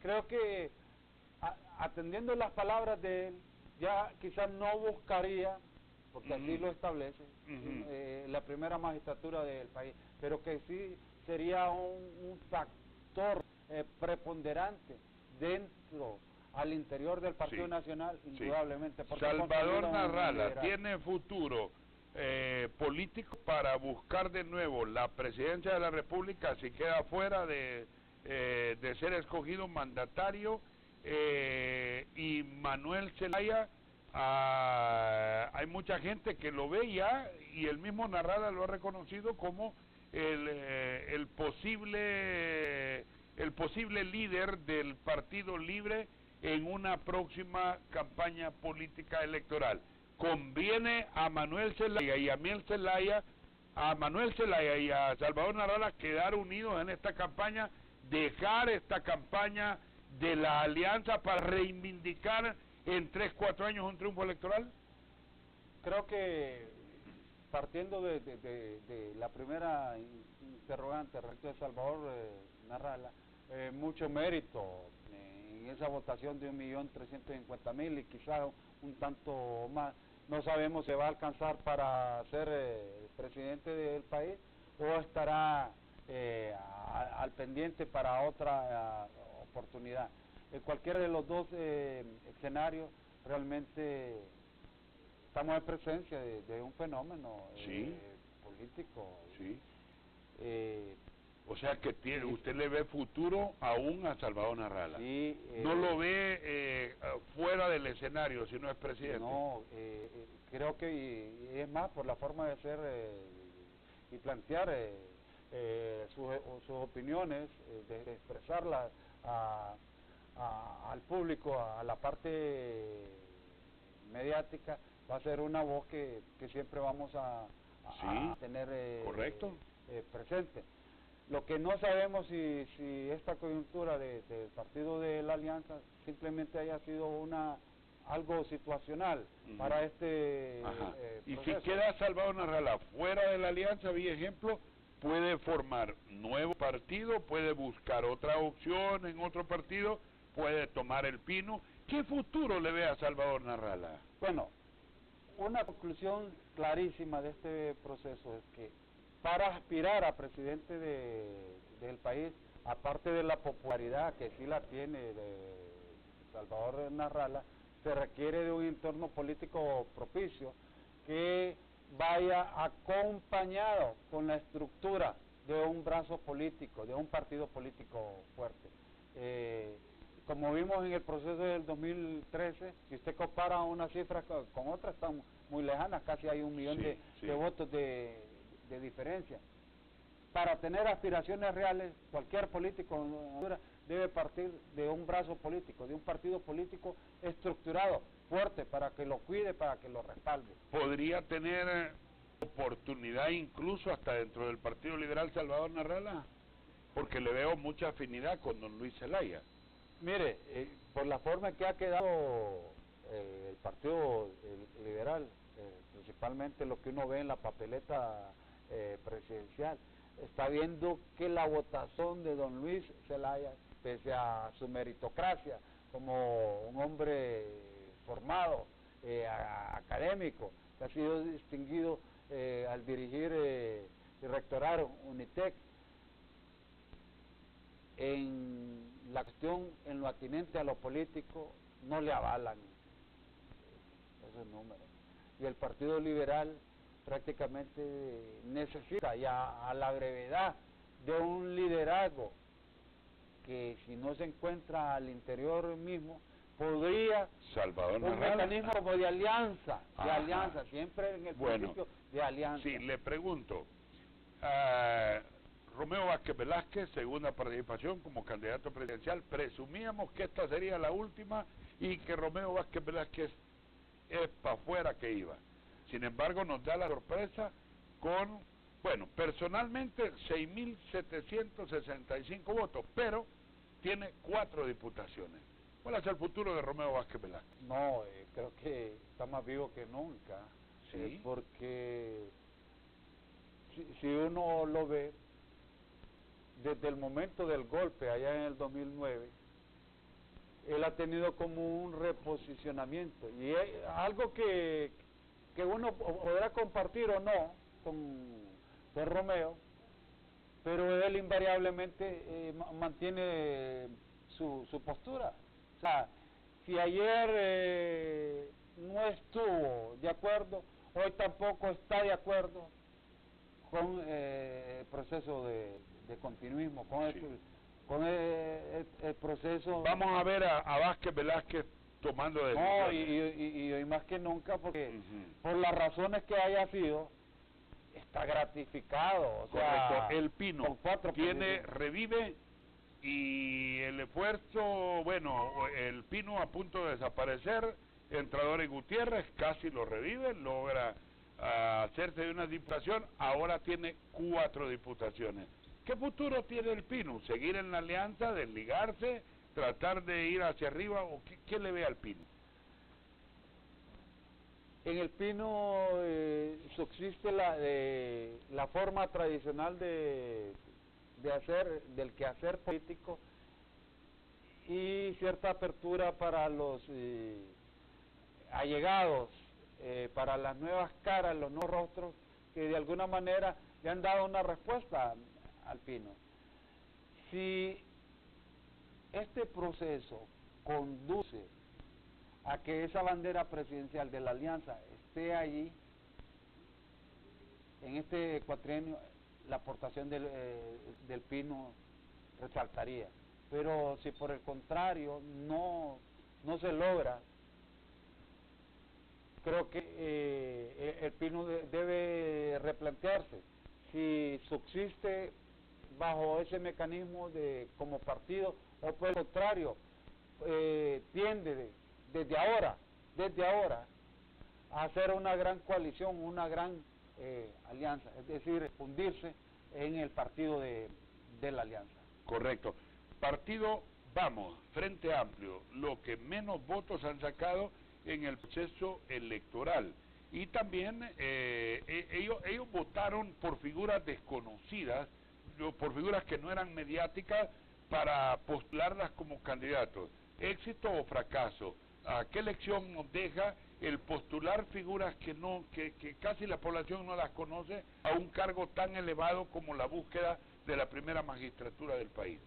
Creo que atendiendo las palabras de él, ya quizás no buscaría, porque así lo establece, la primera magistratura del país, pero que sí sería un factor preponderante dentro, al interior del Partido Nacional, indudablemente. Salvador Narrala tiene futuro político para buscar de nuevo la presidencia de la República si queda fuera de ser escogido mandatario, y Manuel Zelaya, hay mucha gente que lo ve ya, y el mismo Narrala lo ha reconocido como el posible líder del Partido Libre en una próxima campaña política electoral. Conviene a Manuel Zelaya y a Manuel Zelaya y a Salvador Narrala quedar unidos en esta campaña, dejar esta campaña de la alianza para reivindicar en 3-4 años un triunfo electoral. Creo que partiendo de la primera interrogante respecto de Salvador Narrala, mucho mérito en esa votación de 1.350.000 y quizás un tanto más. No sabemos si va a alcanzar para ser presidente del país o estará al pendiente para otra oportunidad. En cualquiera de los dos escenarios, realmente estamos en presencia de un fenómeno político. O sea que usted le ve futuro aún a Salvador Narrala. No lo ve fuera del escenario si no es presidente. No, creo que y es más por la forma de ser y plantear sus opiniones, de expresarlas al público, a la parte mediática, va a ser una voz que siempre vamos a tener presente. Lo que no sabemos si esta coyuntura del partido de la Alianza simplemente haya sido algo situacional para este y proceso. Si queda Salvador Narrala fuera de la Alianza, vi ejemplo, puede formar nuevo partido, puede buscar otra opción en otro partido, puede tomar el pino. ¿Qué futuro le ve a Salvador Narrala? Bueno, una conclusión clarísima de este proceso es que para aspirar a presidente del país, aparte de la popularidad que sí la tiene de Salvador Narrala, se requiere de un entorno político propicio que vaya acompañado con la estructura de un brazo político, de un partido político fuerte. Como vimos en el proceso del 2013, si usted compara unas cifras con otras, están muy lejanas, casi hay 1 millón de votos de diferencia. Para tener aspiraciones reales, cualquier político debe partir de un brazo político, de un partido político estructurado, fuerte, para que lo cuide, para que lo respalde. ¿Podría tener oportunidad incluso hasta dentro del Partido Liberal Salvador Narrala? Porque le veo mucha afinidad con don Luis Zelaya. Mire, por la forma en que ha quedado el Partido Liberal, principalmente lo que uno ve en la papeleta presidencial, está viendo que la votación de don Luis Zelaya, pese a su meritocracia como un hombre formado, académico, que ha sido distinguido al dirigir y rectorar UNITEC, en la cuestión, en lo atinente a lo político, no le avalan esos números. Y el Partido Liberal prácticamente necesita ya a la brevedad de un liderazgo que, si no se encuentra al interior mismo, podría Salvador un mecanismo como de alianza, siempre en el principio de alianza. Sí, le pregunto, Romeo Vázquez Velázquez, segunda participación como candidato presidencial, presumíamos que esta sería la última y que Romeo Vázquez Velázquez es para afuera que iba. Sin embargo, nos da la sorpresa con, bueno, personalmente 6.765 votos, pero tiene 4 diputaciones. ¿Cuál es el futuro de Romeo Vázquez Velázquez? No, creo que está más vivo que nunca, porque si uno lo ve, desde el momento del golpe allá en el 2009, él ha tenido como un reposicionamiento, y es algo que uno podrá compartir o no con Romeo, pero él invariablemente mantiene su postura. O sea, si ayer no estuvo de acuerdo, hoy tampoco está de acuerdo con el proceso de continuismo, con el proceso. Vamos a ver a Vázquez Velázquez tomando decisiones. No, y hoy más que nunca, porque por las razones que haya sido, está gratificado. O sea, correcto, el Pino revive, y el esfuerzo, bueno, el Pino a punto de desaparecer, Entrador y Gutiérrez casi lo revive, logra hacerse de una diputación, ahora tiene 4 diputaciones. ¿Qué futuro tiene el Pino? ¿Seguir en la alianza, desligarse, tratar de ir hacia arriba, o qué le ve al Pino? En el Pino subsiste la forma tradicional del quehacer político, y cierta apertura para los allegados, para las nuevas caras, los nuevos rostros, que de alguna manera le han dado una respuesta al Pino. Si este proceso conduce a que esa bandera presidencial de la alianza esté allí, en este cuatrienio, la aportación del Pino resaltaría. Pero si por el contrario no se logra, creo que el Pino debe replantearse si subsiste bajo ese mecanismo como partido, o por el contrario tiende desde ahora a hacer una gran coalición, una gran alianza, es decir, fundirse en el partido de la alianza. Correcto. Partido Vamos, Frente Amplio, lo que menos votos han sacado en el proceso electoral. Y también ellos votaron por figuras desconocidas, por figuras que no eran mediáticas, para postularlas como candidatos. ¿Éxito o fracaso? ¿A qué lección nos deja el postular figuras que casi la población no las conoce a un cargo tan elevado como la búsqueda de la primera magistratura del país?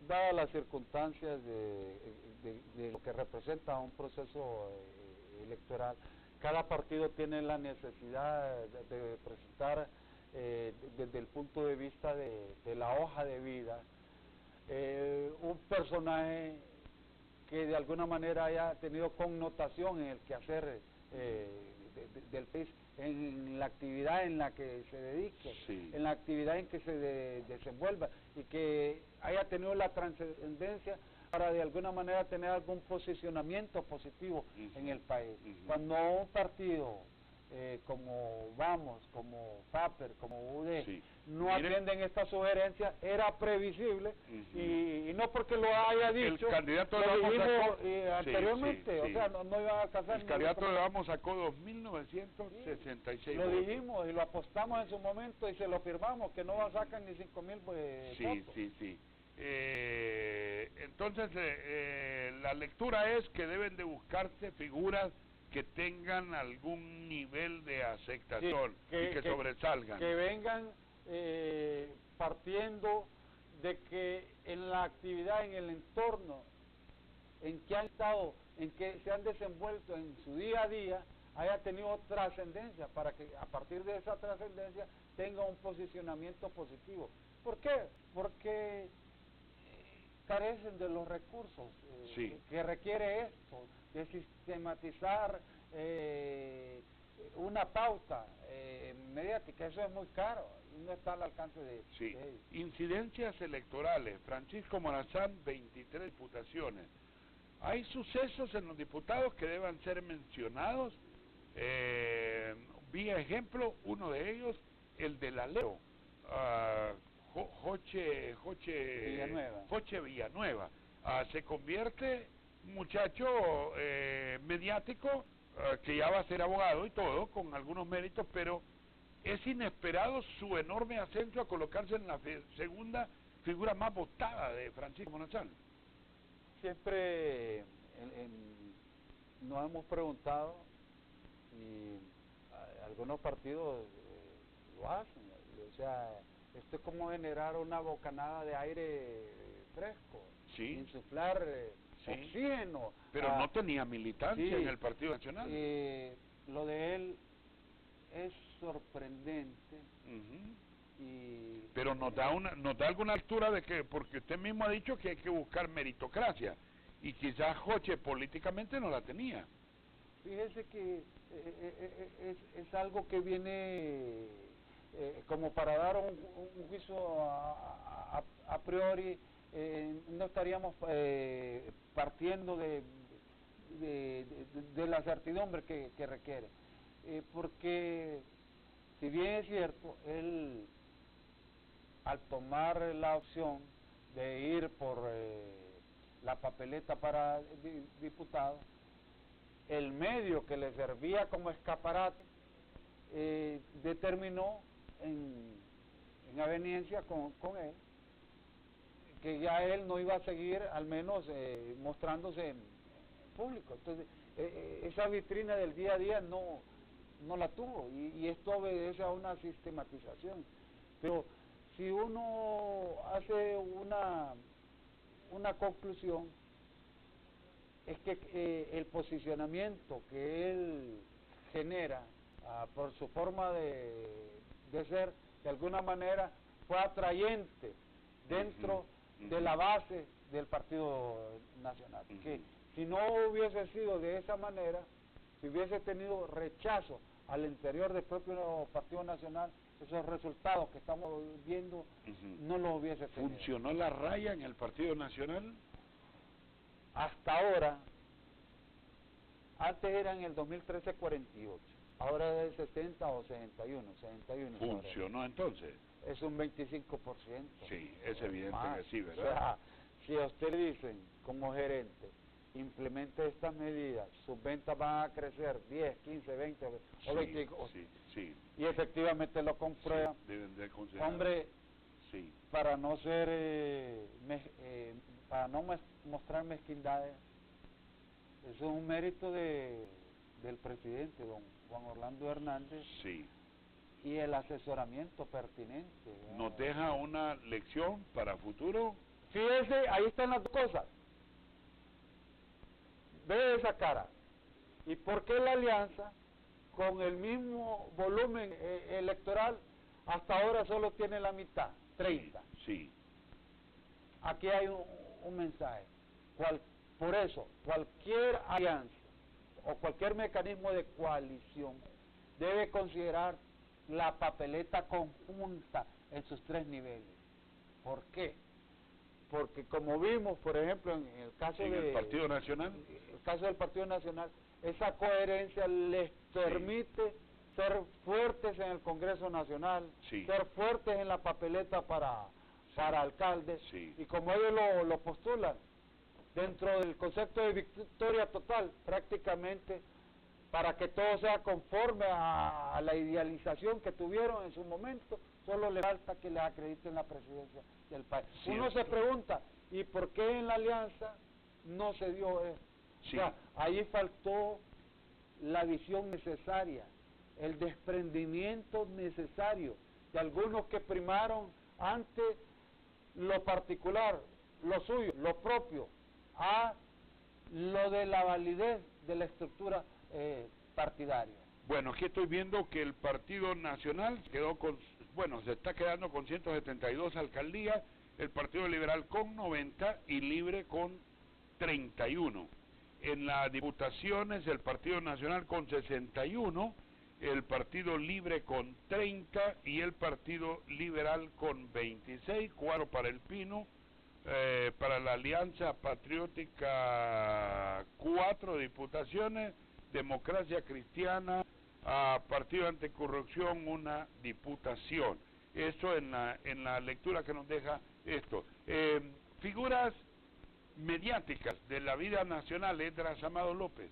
Dadas las circunstancias de lo que representa un proceso electoral, cada partido tiene la necesidad de presentar desde el punto de vista de la hoja de vida un personaje que de alguna manera haya tenido connotación en el quehacer del país, en la actividad en la que se dedique, en la actividad en que se desenvuelva, y que haya tenido la trascendencia para de alguna manera tener algún posicionamiento positivo en el país. Cuando un partido como Vamos, como FAPER, como UD, no atienden esta sugerencia, era previsible, y no porque lo haya dicho, el candidato lo de dijimos anteriormente, o sea, no iba a alcanzar. El candidato de Vamos sacó 2.966 lo votos. dijimos y lo apostamos en su momento y se lo firmamos, que no sacan ni 5.000 votos. Sí. Entonces, la lectura es que deben de buscarse figuras que tengan algún nivel de aceptación, y que sobresalgan. Que vengan partiendo de que en la actividad, en el entorno en que han estado, en que se han desenvuelto en su día a día, haya tenido trascendencia, para que a partir de esa trascendencia tenga un posicionamiento positivo. ¿Por qué? Porque carecen de los recursos que requiere esto, de sistematizar una pauta mediática. Eso es muy caro y no está al alcance de ellos. Incidencias electorales. Francisco Morazán, 23 diputaciones. ¿Hay sucesos en los diputados que deban ser mencionados? Vi ejemplo, uno de ellos, el de la Leo, Joche Villanueva. Se convierte un muchacho mediático, que ya va a ser abogado y todo, con algunos méritos, pero es inesperado su enorme ascenso a colocarse en la segunda figura más votada de Francisco Monazán. Siempre nos hemos preguntado, y algunos partidos lo hacen, o sea, esto es como generar una bocanada de aire fresco, sí, insuflar oxígeno. Pero no tenía militancia en el Partido Nacional. Lo de él es sorprendente. Pero nos da alguna altura de que, porque usted mismo ha dicho que hay que buscar meritocracia, y quizás Joche políticamente no la tenía. Fíjese que es algo que viene como para dar un juicio a priori, no estaríamos partiendo de la certidumbre que requiere, porque si bien es cierto, él al tomar la opción de ir por la papeleta para diputado, el medio que le servía como escaparate determinó en aveniencia con él que ya él no iba a seguir, al menos mostrándose en público. Entonces esa vitrina del día a día no la tuvo, y esto obedece a una sistematización. Pero si uno hace una conclusión, es que el posicionamiento que él genera por su forma de ser, de alguna manera fue atrayente dentro de la base del Partido Nacional. Que si no hubiese sido de esa manera, si hubiese tenido rechazo al interior del propio Partido Nacional, esos resultados que estamos viendo no los hubiese tenido. ¿Funcionó la raya en el Partido Nacional? Hasta ahora, antes era en el 2013 48, ahora es 60 o 61. ¿Funcionó entonces? Es un 25%. Sí, es evidente que sí, ¿verdad? O sea, si a usted le dicen como gerente, implemente estas medidas, sus ventas van a crecer 10, 15, 20 o 25, sí. Y efectivamente lo comprueba. Sí, deben de considerar. Hombre, sí, para no ser, para no mostrar mezquindades, eso es un mérito del presidente, don Juan Orlando Hernández, sí, y el asesoramiento pertinente, ¿verdad? ¿Nos deja una lección para futuro? Fíjese, ahí están las dos cosas. Ve esa cara. ¿Y por qué la alianza, con el mismo volumen electoral, hasta ahora solo tiene la mitad, 30? Sí. Aquí hay un mensaje. Por eso, cualquier alianza o cualquier mecanismo de coalición debe considerar la papeleta conjunta en sus tres niveles. ¿Por qué? Porque como vimos, por ejemplo, en el caso del Partido Nacional, esa coherencia les permite ser fuertes en el Congreso Nacional, ser fuertes en la papeleta para alcalde, y como ellos lo postulan, dentro del concepto de victoria total, prácticamente, para que todo sea conforme a la idealización que tuvieron en su momento, solo le falta que les acrediten la presidencia del país. Uno se pregunta, ¿y por qué en la alianza no se dio eso? O sea, ahí faltó la visión necesaria, el desprendimiento necesario de algunos que primaron ante lo particular, lo suyo, lo propio, a lo de la validez de la estructura partidaria. Bueno, aquí estoy viendo que el Partido Nacional quedó se está quedando con 172 alcaldías, el Partido Liberal con 90 y Libre con 31. En las diputaciones, el Partido Nacional con 61, el Partido Libre con 30 y el Partido Liberal con 26, cuadro para el Pino. Para la Alianza Patriótica 4 diputaciones, Democracia Cristiana, Partido Anticorrupción 1 diputación. Eso en la lectura que nos deja esto. Figuras mediáticas de la vida nacional, Esdras Amado López.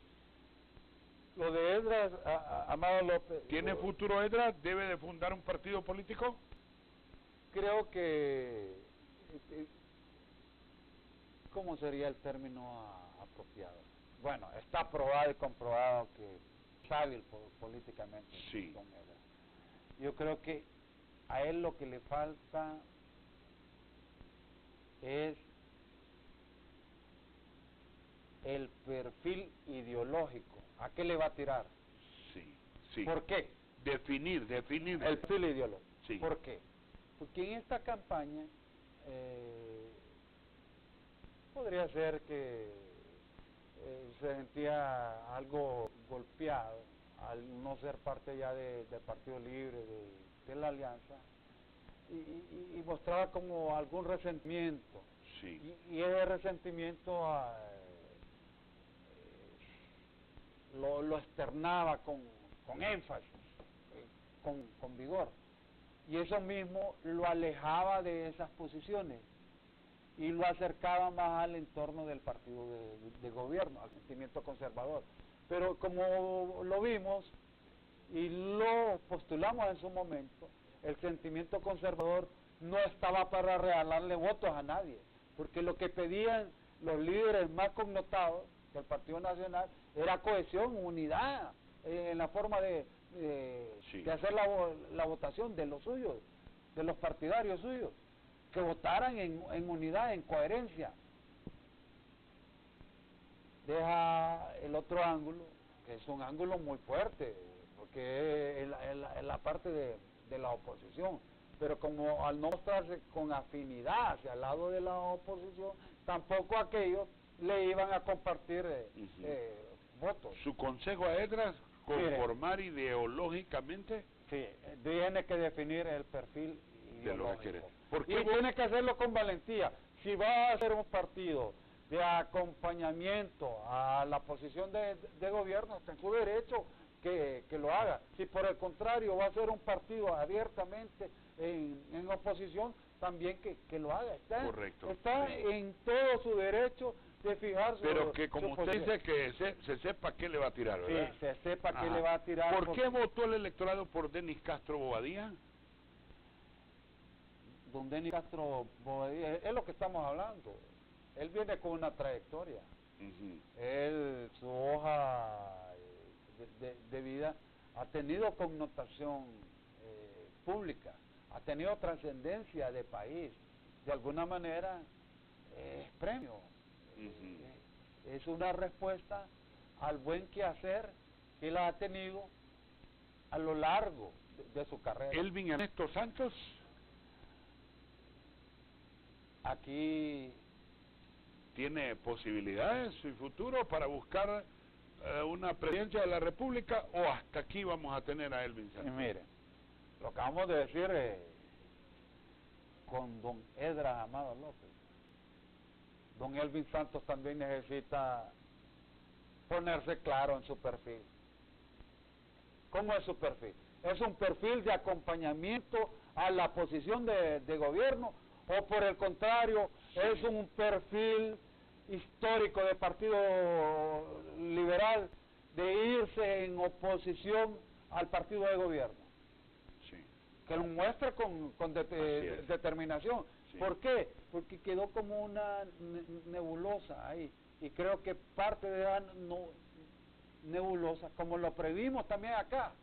Lo de Edras, Amado López... ¿Tiene futuro Edras? ¿Debe de fundar un partido político? Creo que... ¿Cómo sería el término apropiado? Bueno, está probado y comprobado que es hábil políticamente. Sí. Don Edras. Yo creo que a él lo que le falta es el perfil ideológico. ¿A qué le va a tirar? Sí, sí. ¿Por qué? Definir. El perfil ideológico. Sí. ¿Por qué? Porque en esta campaña podría ser que se sentía algo golpeado al no ser parte ya del Partido Libre, de la Alianza, y mostraba como algún resentimiento. Sí. Y ese resentimiento lo externaba con énfasis, con vigor. Y eso mismo lo alejaba de esas posiciones y lo acercaba más al entorno del partido de gobierno, al sentimiento conservador. Pero como lo vimos y lo postulamos en su momento, el sentimiento conservador no estaba para regalarle votos a nadie, porque lo que pedían los líderes más connotados del Partido Nacional era cohesión, unidad, en la forma de hacer la votación de los suyos, de los partidarios suyos, que votaran en unidad, en coherencia. Deja el otro ángulo, que es un ángulo muy fuerte, porque es la parte de la oposición, pero como al no mostrarse con afinidad hacia el lado de la oposición, tampoco aquellos le iban a compartir votos. ¿Su consejo a Edras, conformar ideológicamente? Sí, tiene que definir el perfil ideológico. Y tiene que hacerlo con valentía. Si va a hacer un partido de acompañamiento a la posición de gobierno, está en su derecho que lo haga. Si por el contrario va a ser un partido abiertamente en oposición, también que lo haga. Correcto. Está en todo su derecho de fijarse. Pero que como usted dice, que se sepa qué le va a tirar, ¿verdad? Sí, se sepa qué le va a tirar. ¿Por qué votó el electorado por Denis Castro Bobadilla? Don Denis Castro Bobadilla, es lo que estamos hablando. Él viene con una trayectoria. Él, su hoja de vida ha tenido connotación pública, ha tenido trascendencia de país. De alguna manera es premio. Es una respuesta al buen quehacer que él ha tenido a lo largo de su carrera. Elvin Ernesto Santos. Aquí ¿tiene posibilidades su futuro para buscar una presidencia de la República, o hasta aquí vamos a tener a Elvin Santos? Mire, lo acabamos de decir con don Edras Amado López. Don Elvin Santos también necesita ponerse claro en su perfil. ¿Cómo es su perfil? ¿Es un perfil de acompañamiento a la posición de gobierno, o por el contrario es un perfil histórico del Partido Liberal de irse en oposición al partido de gobierno? Sí. Que lo muestre con determinación. Sí. ¿Por qué? Porque quedó como una nebulosa ahí, y creo que parte de la nebulosa, como lo previmos también acá,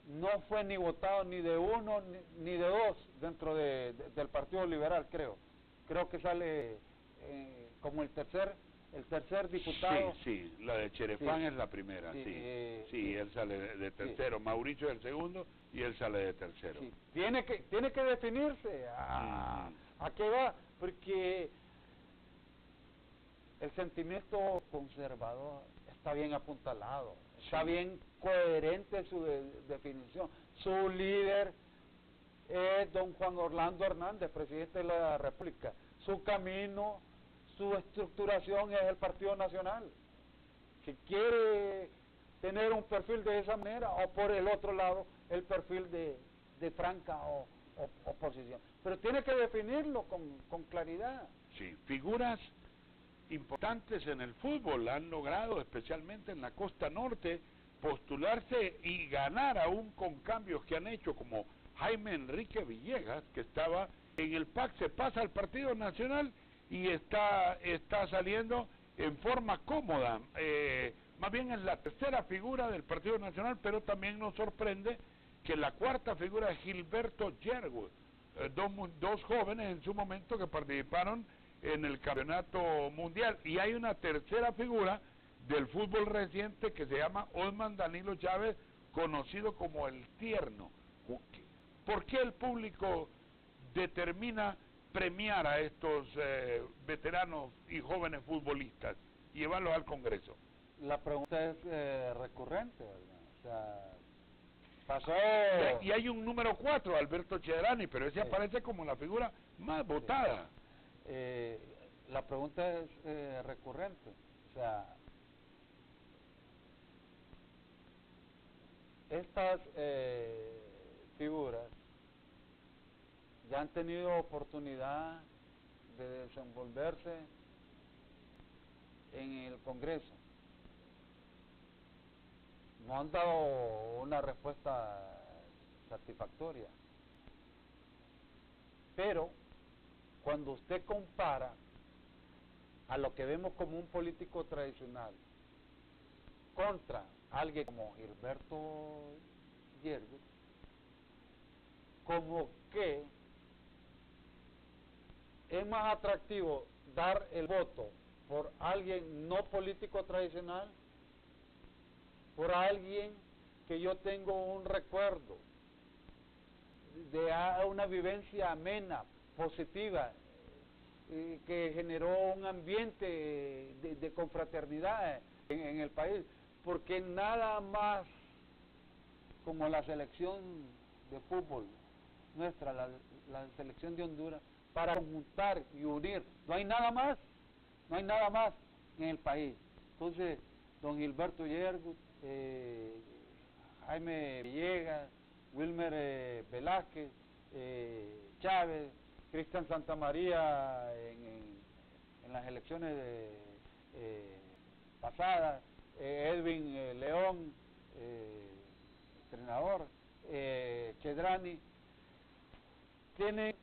no fue ni votado ni de uno ni de dos dentro del Partido Liberal, creo que sale como el tercer diputado. Sí, la de Cherefán Sí. es la primera, sí, él sale de tercero, Sí. Mauricio es el segundo y él sale de tercero. Sí. Tiene que definirse a qué va, porque el sentimiento conservador está bien apuntalado, está bien coherente su definición. Su líder es don Juan Orlando Hernández, presidente de la República. Su camino, su estructuración es el Partido Nacional. Si quiere tener un perfil de esa manera, o por el otro lado, el perfil de franca oposición. Pero tiene que definirlo con claridad. Sí, figuras importantes en el fútbol han logrado, especialmente en la costa norte, postularse y ganar aún con cambios que han hecho, como Jaime Enrique Villegas, que estaba en el PAC, se pasa al Partido Nacional y está saliendo en forma cómoda. Más bien es la tercera figura del Partido Nacional, pero también nos sorprende que la cuarta figura es Gilberto Yergut, dos jóvenes en su momento que participaron en el campeonato mundial, y hay una tercera figura del fútbol reciente que se llama Osman Danilo Chávez, conocido como el Tierno. ¿Por qué el público determina premiar a estos veteranos y jóvenes futbolistas y llevarlos al Congreso? La pregunta es recurrente, ¿verdad? O sea, pasó... Y hay un número 4, Alberto Chedrani, pero ese aparece como la figura más votada. La pregunta es recurrente, o sea, estas figuras ya han tenido oportunidad de desenvolverse en el Congreso, no han dado una respuesta satisfactoria, pero cuando usted compara a lo que vemos como un político tradicional contra alguien como Gilberto Yergut, como que es más atractivo dar el voto por alguien no político tradicional, por alguien que yo tengo un recuerdo de una vivencia amena, positiva, que generó un ambiente de confraternidad en el país, porque nada más como la selección de fútbol nuestra, la selección de Honduras, para conjuntar y unir, no hay nada más en el país. Entonces, don Gilberto Yergut, Jaime Villegas, Wilmer Velázquez, Chávez, Cristian Santamaría en las elecciones pasadas, Edwin León, entrenador, Chedrani, tienen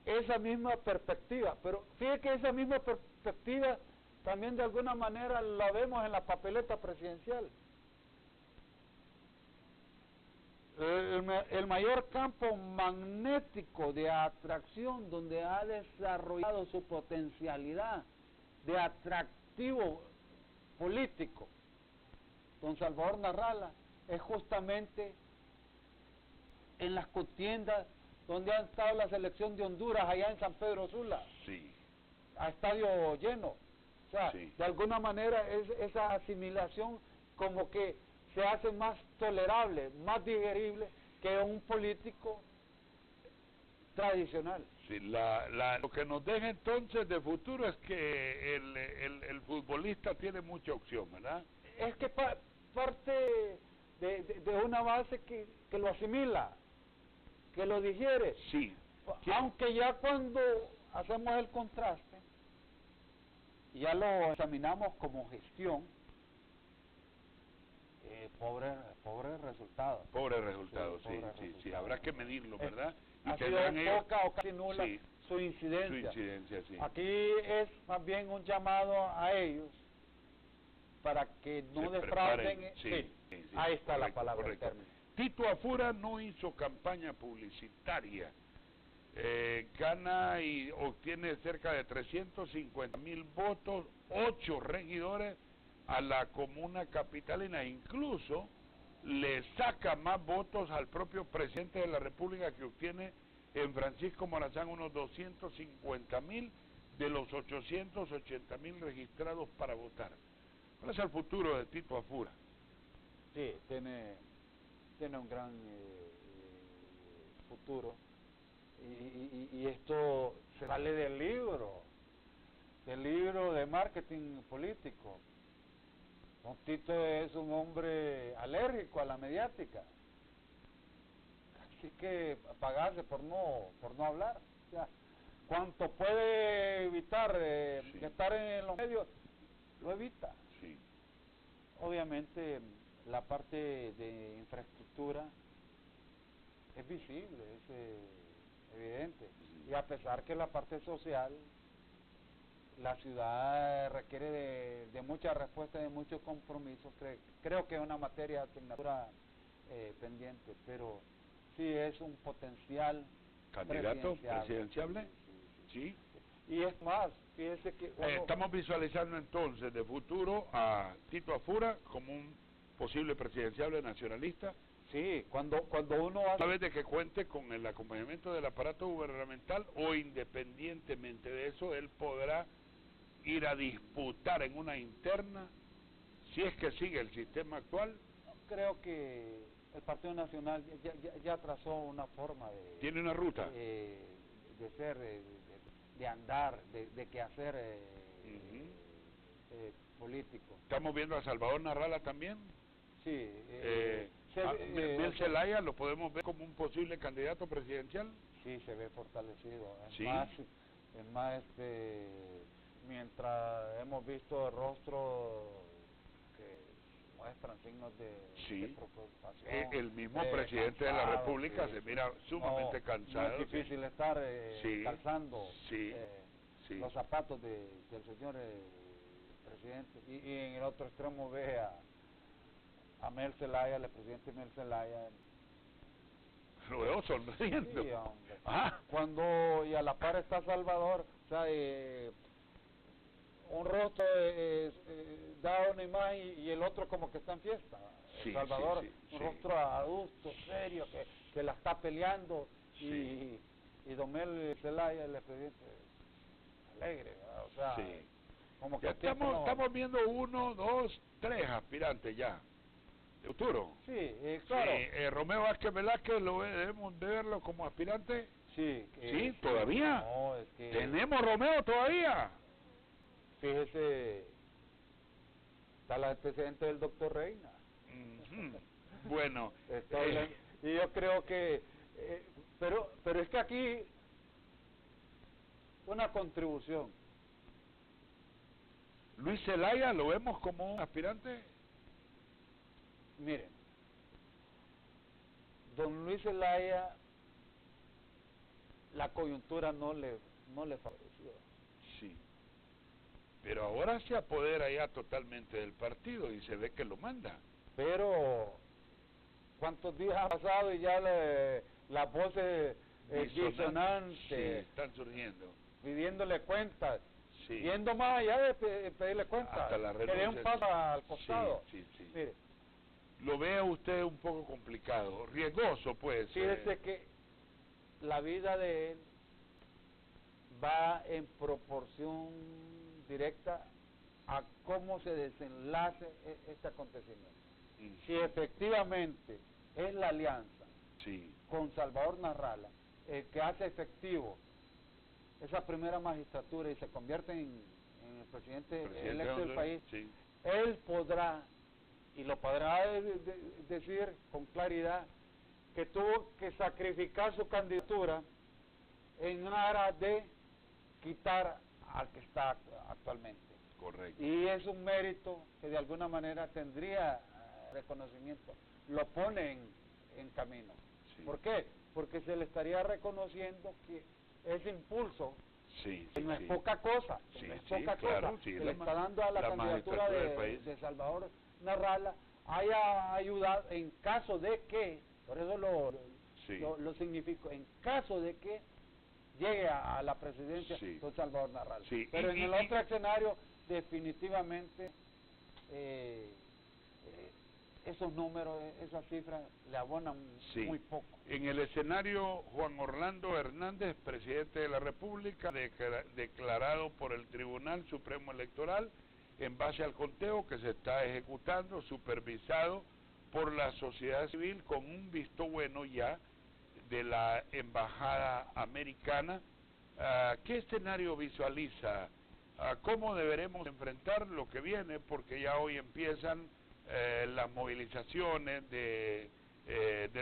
esa misma perspectiva, pero fíjate que esa misma perspectiva también de alguna manera la vemos en la papeleta presidencial. El mayor campo magnético de atracción donde ha desarrollado su potencialidad de atractivo político don Salvador Narrala es justamente en las contiendas donde ha estado la selección de Honduras allá en San Pedro Sula, a estadio lleno. O sea, de alguna manera esa asimilación como que se hace más tolerable, más digerible que un político tradicional. Sí, lo que nos deja entonces de futuro es que el futbolista tiene mucha opción, ¿verdad? Es que parte de una base que lo asimila, que lo digiere. Sí. Aunque ya cuando hacemos el contraste, ya lo examinamos como gestión, pobre resultado. Pobre resultado, sí, habrá que medirlo, ¿verdad? Ha sido poca o casi nula su incidencia. Sí. Aquí es más bien un llamado a ellos para que no defrauden. Ahí está la palabra. Tito Afura no hizo campaña publicitaria. Gana y obtiene cerca de 350,000 votos, 8 regidores a la comuna capitalina, incluso le saca más votos al propio presidente de la República, que obtiene en Francisco Morazán unos 250,000 de los 880,000 registrados para votar. ¿Cuál es el futuro de Tito Afura? Sí, tiene un gran futuro, y esto se sale del libro de marketing político. Don Tito es un hombre alérgico a la mediática, así que pagarse por no hablar. O sea, cuanto puede evitar estar en los medios, lo evita. Sí. Obviamente la parte de infraestructura es visible, es evidente, y a pesar que la parte social, la ciudad requiere de mucha respuesta, de muchos compromisos, creo que es una materia de asignatura pendiente, pero sí es un potencial candidato presidenciable. Sí. Y es más, fíjese que estamos visualizando entonces de futuro a Tito Afura como un posible presidenciable nacionalista. Sí, cuando uno hace... Una vez de que cuente con el acompañamiento del aparato gubernamental, o independientemente de eso, él podrá ir a disputar en una interna, si es que sigue el sistema actual. Creo que el Partido Nacional ya trazó una forma de... ¿Tiene una ruta? De ser, de andar, de quehacer político. ¿Estamos viendo a Salvador Narrala también? Sí. Mel Zelaya, ¿lo podemos ver como un posible candidato presidencial? Sí, se ve fortalecido. Sí. Es más, mientras hemos visto rostros que muestran signos de preocupación. El mismo presidente de la República se mira sumamente cansado. No es difícil estar calzando los zapatos del señor presidente. Y en el otro extremo ve a Mel Zelaya, el presidente Mel Zelaya. Lo veo sonriendo. Sí, hombre. Y a la par está Salvador, o sea, un rostro da una imagen y el otro como que está en fiesta. Salvador, un rostro adulto, serio, que la está peleando, y don Mel Zelaya, el presidente, alegre, ¿verdad? O sea, como que estamos viendo 1, 2, 3 aspirantes ya de futuro. Sí, claro. Romeo Vázquez Velázquez, debemos de verlo como aspirante. Sí. ¿Todavía? No, es que... ¿Tenemos Romeo todavía? Fíjese, está el antecedente del doctor Reina. Bueno. Y yo creo que... pero es que aquí una contribución. ¿Luis Zelaya lo vemos como un aspirante? Miren, don Luis Zelaya, la coyuntura no le favoreció. Sí. Pero ahora se apodera ya totalmente del partido y se ve que lo manda. Pero, ¿cuántos días han pasado y ya las voces disonantes están surgiendo? Pidiéndole cuentas, yendo más allá de pedirle cuentas, hasta la renuncia, que dé un paso al costado. Sí. Mire, lo ve usted un poco complicado, riesgoso pues. Fíjese que la vida de él va en proporción directa a cómo se desenlace este acontecimiento. Si efectivamente es la alianza con Salvador Narrala que hace efectivo esa primera magistratura y se convierte en el presidente electo del país, él podrá, y lo podrá decir con claridad, que tuvo que sacrificar su candidatura en aras de quitar al que está actualmente. Correcto. Y es un mérito que de alguna manera tendría reconocimiento. Lo pone en camino. ¿Por qué? Porque se le estaría reconociendo que ese impulso, que no es poca cosa, que le está dando a la candidatura de Salvador Narrala, haya ayudado en caso de que, por eso lo significo, en caso de que llegue a la presidencia don Salvador Narrala. Pero en el otro escenario, definitivamente, esos números, esas cifras, le abonan muy poco. En el escenario, Juan Orlando Hernández, presidente de la República, declarado por el Tribunal Supremo Electoral, en base al conteo que se está ejecutando, supervisado por la sociedad civil, con un visto bueno ya de la Embajada Americana. ¿Qué escenario visualiza? ¿Cómo deberemos enfrentar lo que viene? Porque ya hoy empiezan las movilizaciones de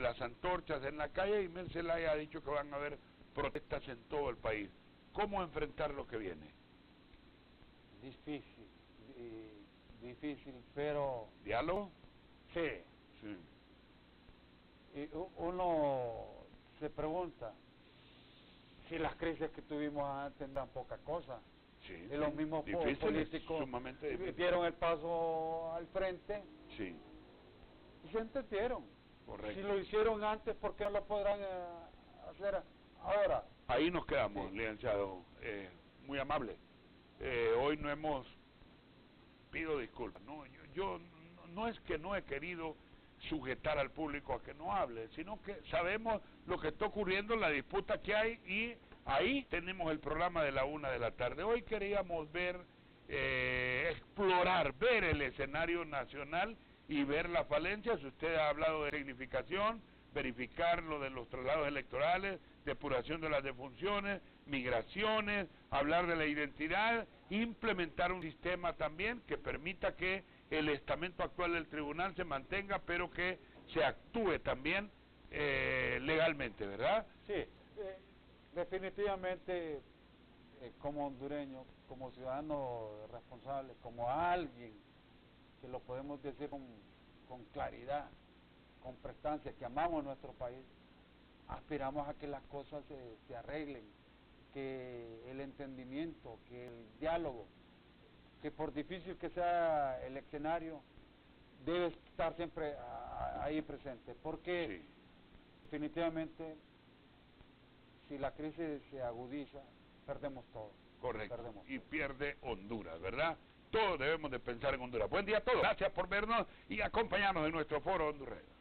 las antorchas en la calle, y Mel Zelaya ha dicho que van a haber protestas en todo el país. cómo enfrentar lo que viene. Difícil, pero... ¿Diálogo? Sí. Sí. Y uno se pregunta si las crisis que tuvimos antes eran poca cosa. Sí, y los mismos políticos sumamente dieron el paso al frente. Sí. Y se entendieron. Correcto. Si lo hicieron antes, ¿por qué no lo podrán hacer ahora? Ahí nos quedamos, licenciado. Muy amable. Hoy no hemos... Pido disculpas. No, yo no es que no he querido sujetar al público a que no hable, sino que sabemos lo que está ocurriendo, la disputa que hay, y ahí tenemos el programa de la 1 de la tarde. Hoy queríamos ver, explorar, ver el escenario nacional y ver las falencias. Usted ha hablado de significación, verificar lo de los traslados electorales, depuración de las defunciones, migraciones, hablar de la identidad, implementar un sistema también que permita que el estamento actual del tribunal se mantenga, pero que se actúe también legalmente, ¿verdad? Sí, definitivamente como hondureño, como ciudadano responsable, como alguien que lo podemos decir con claridad, con prestancia, que amamos nuestro país, aspiramos a que las cosas se arreglen, que el entendimiento, que el diálogo, que por difícil que sea el escenario, debe estar siempre ahí presente, porque definitivamente si la crisis se agudiza, perdemos todo. Correcto, perdemos y pierde Honduras, ¿verdad? Todos debemos de pensar en Honduras. Buen día a todos, gracias por vernos y acompañarnos en nuestro foro hondureño.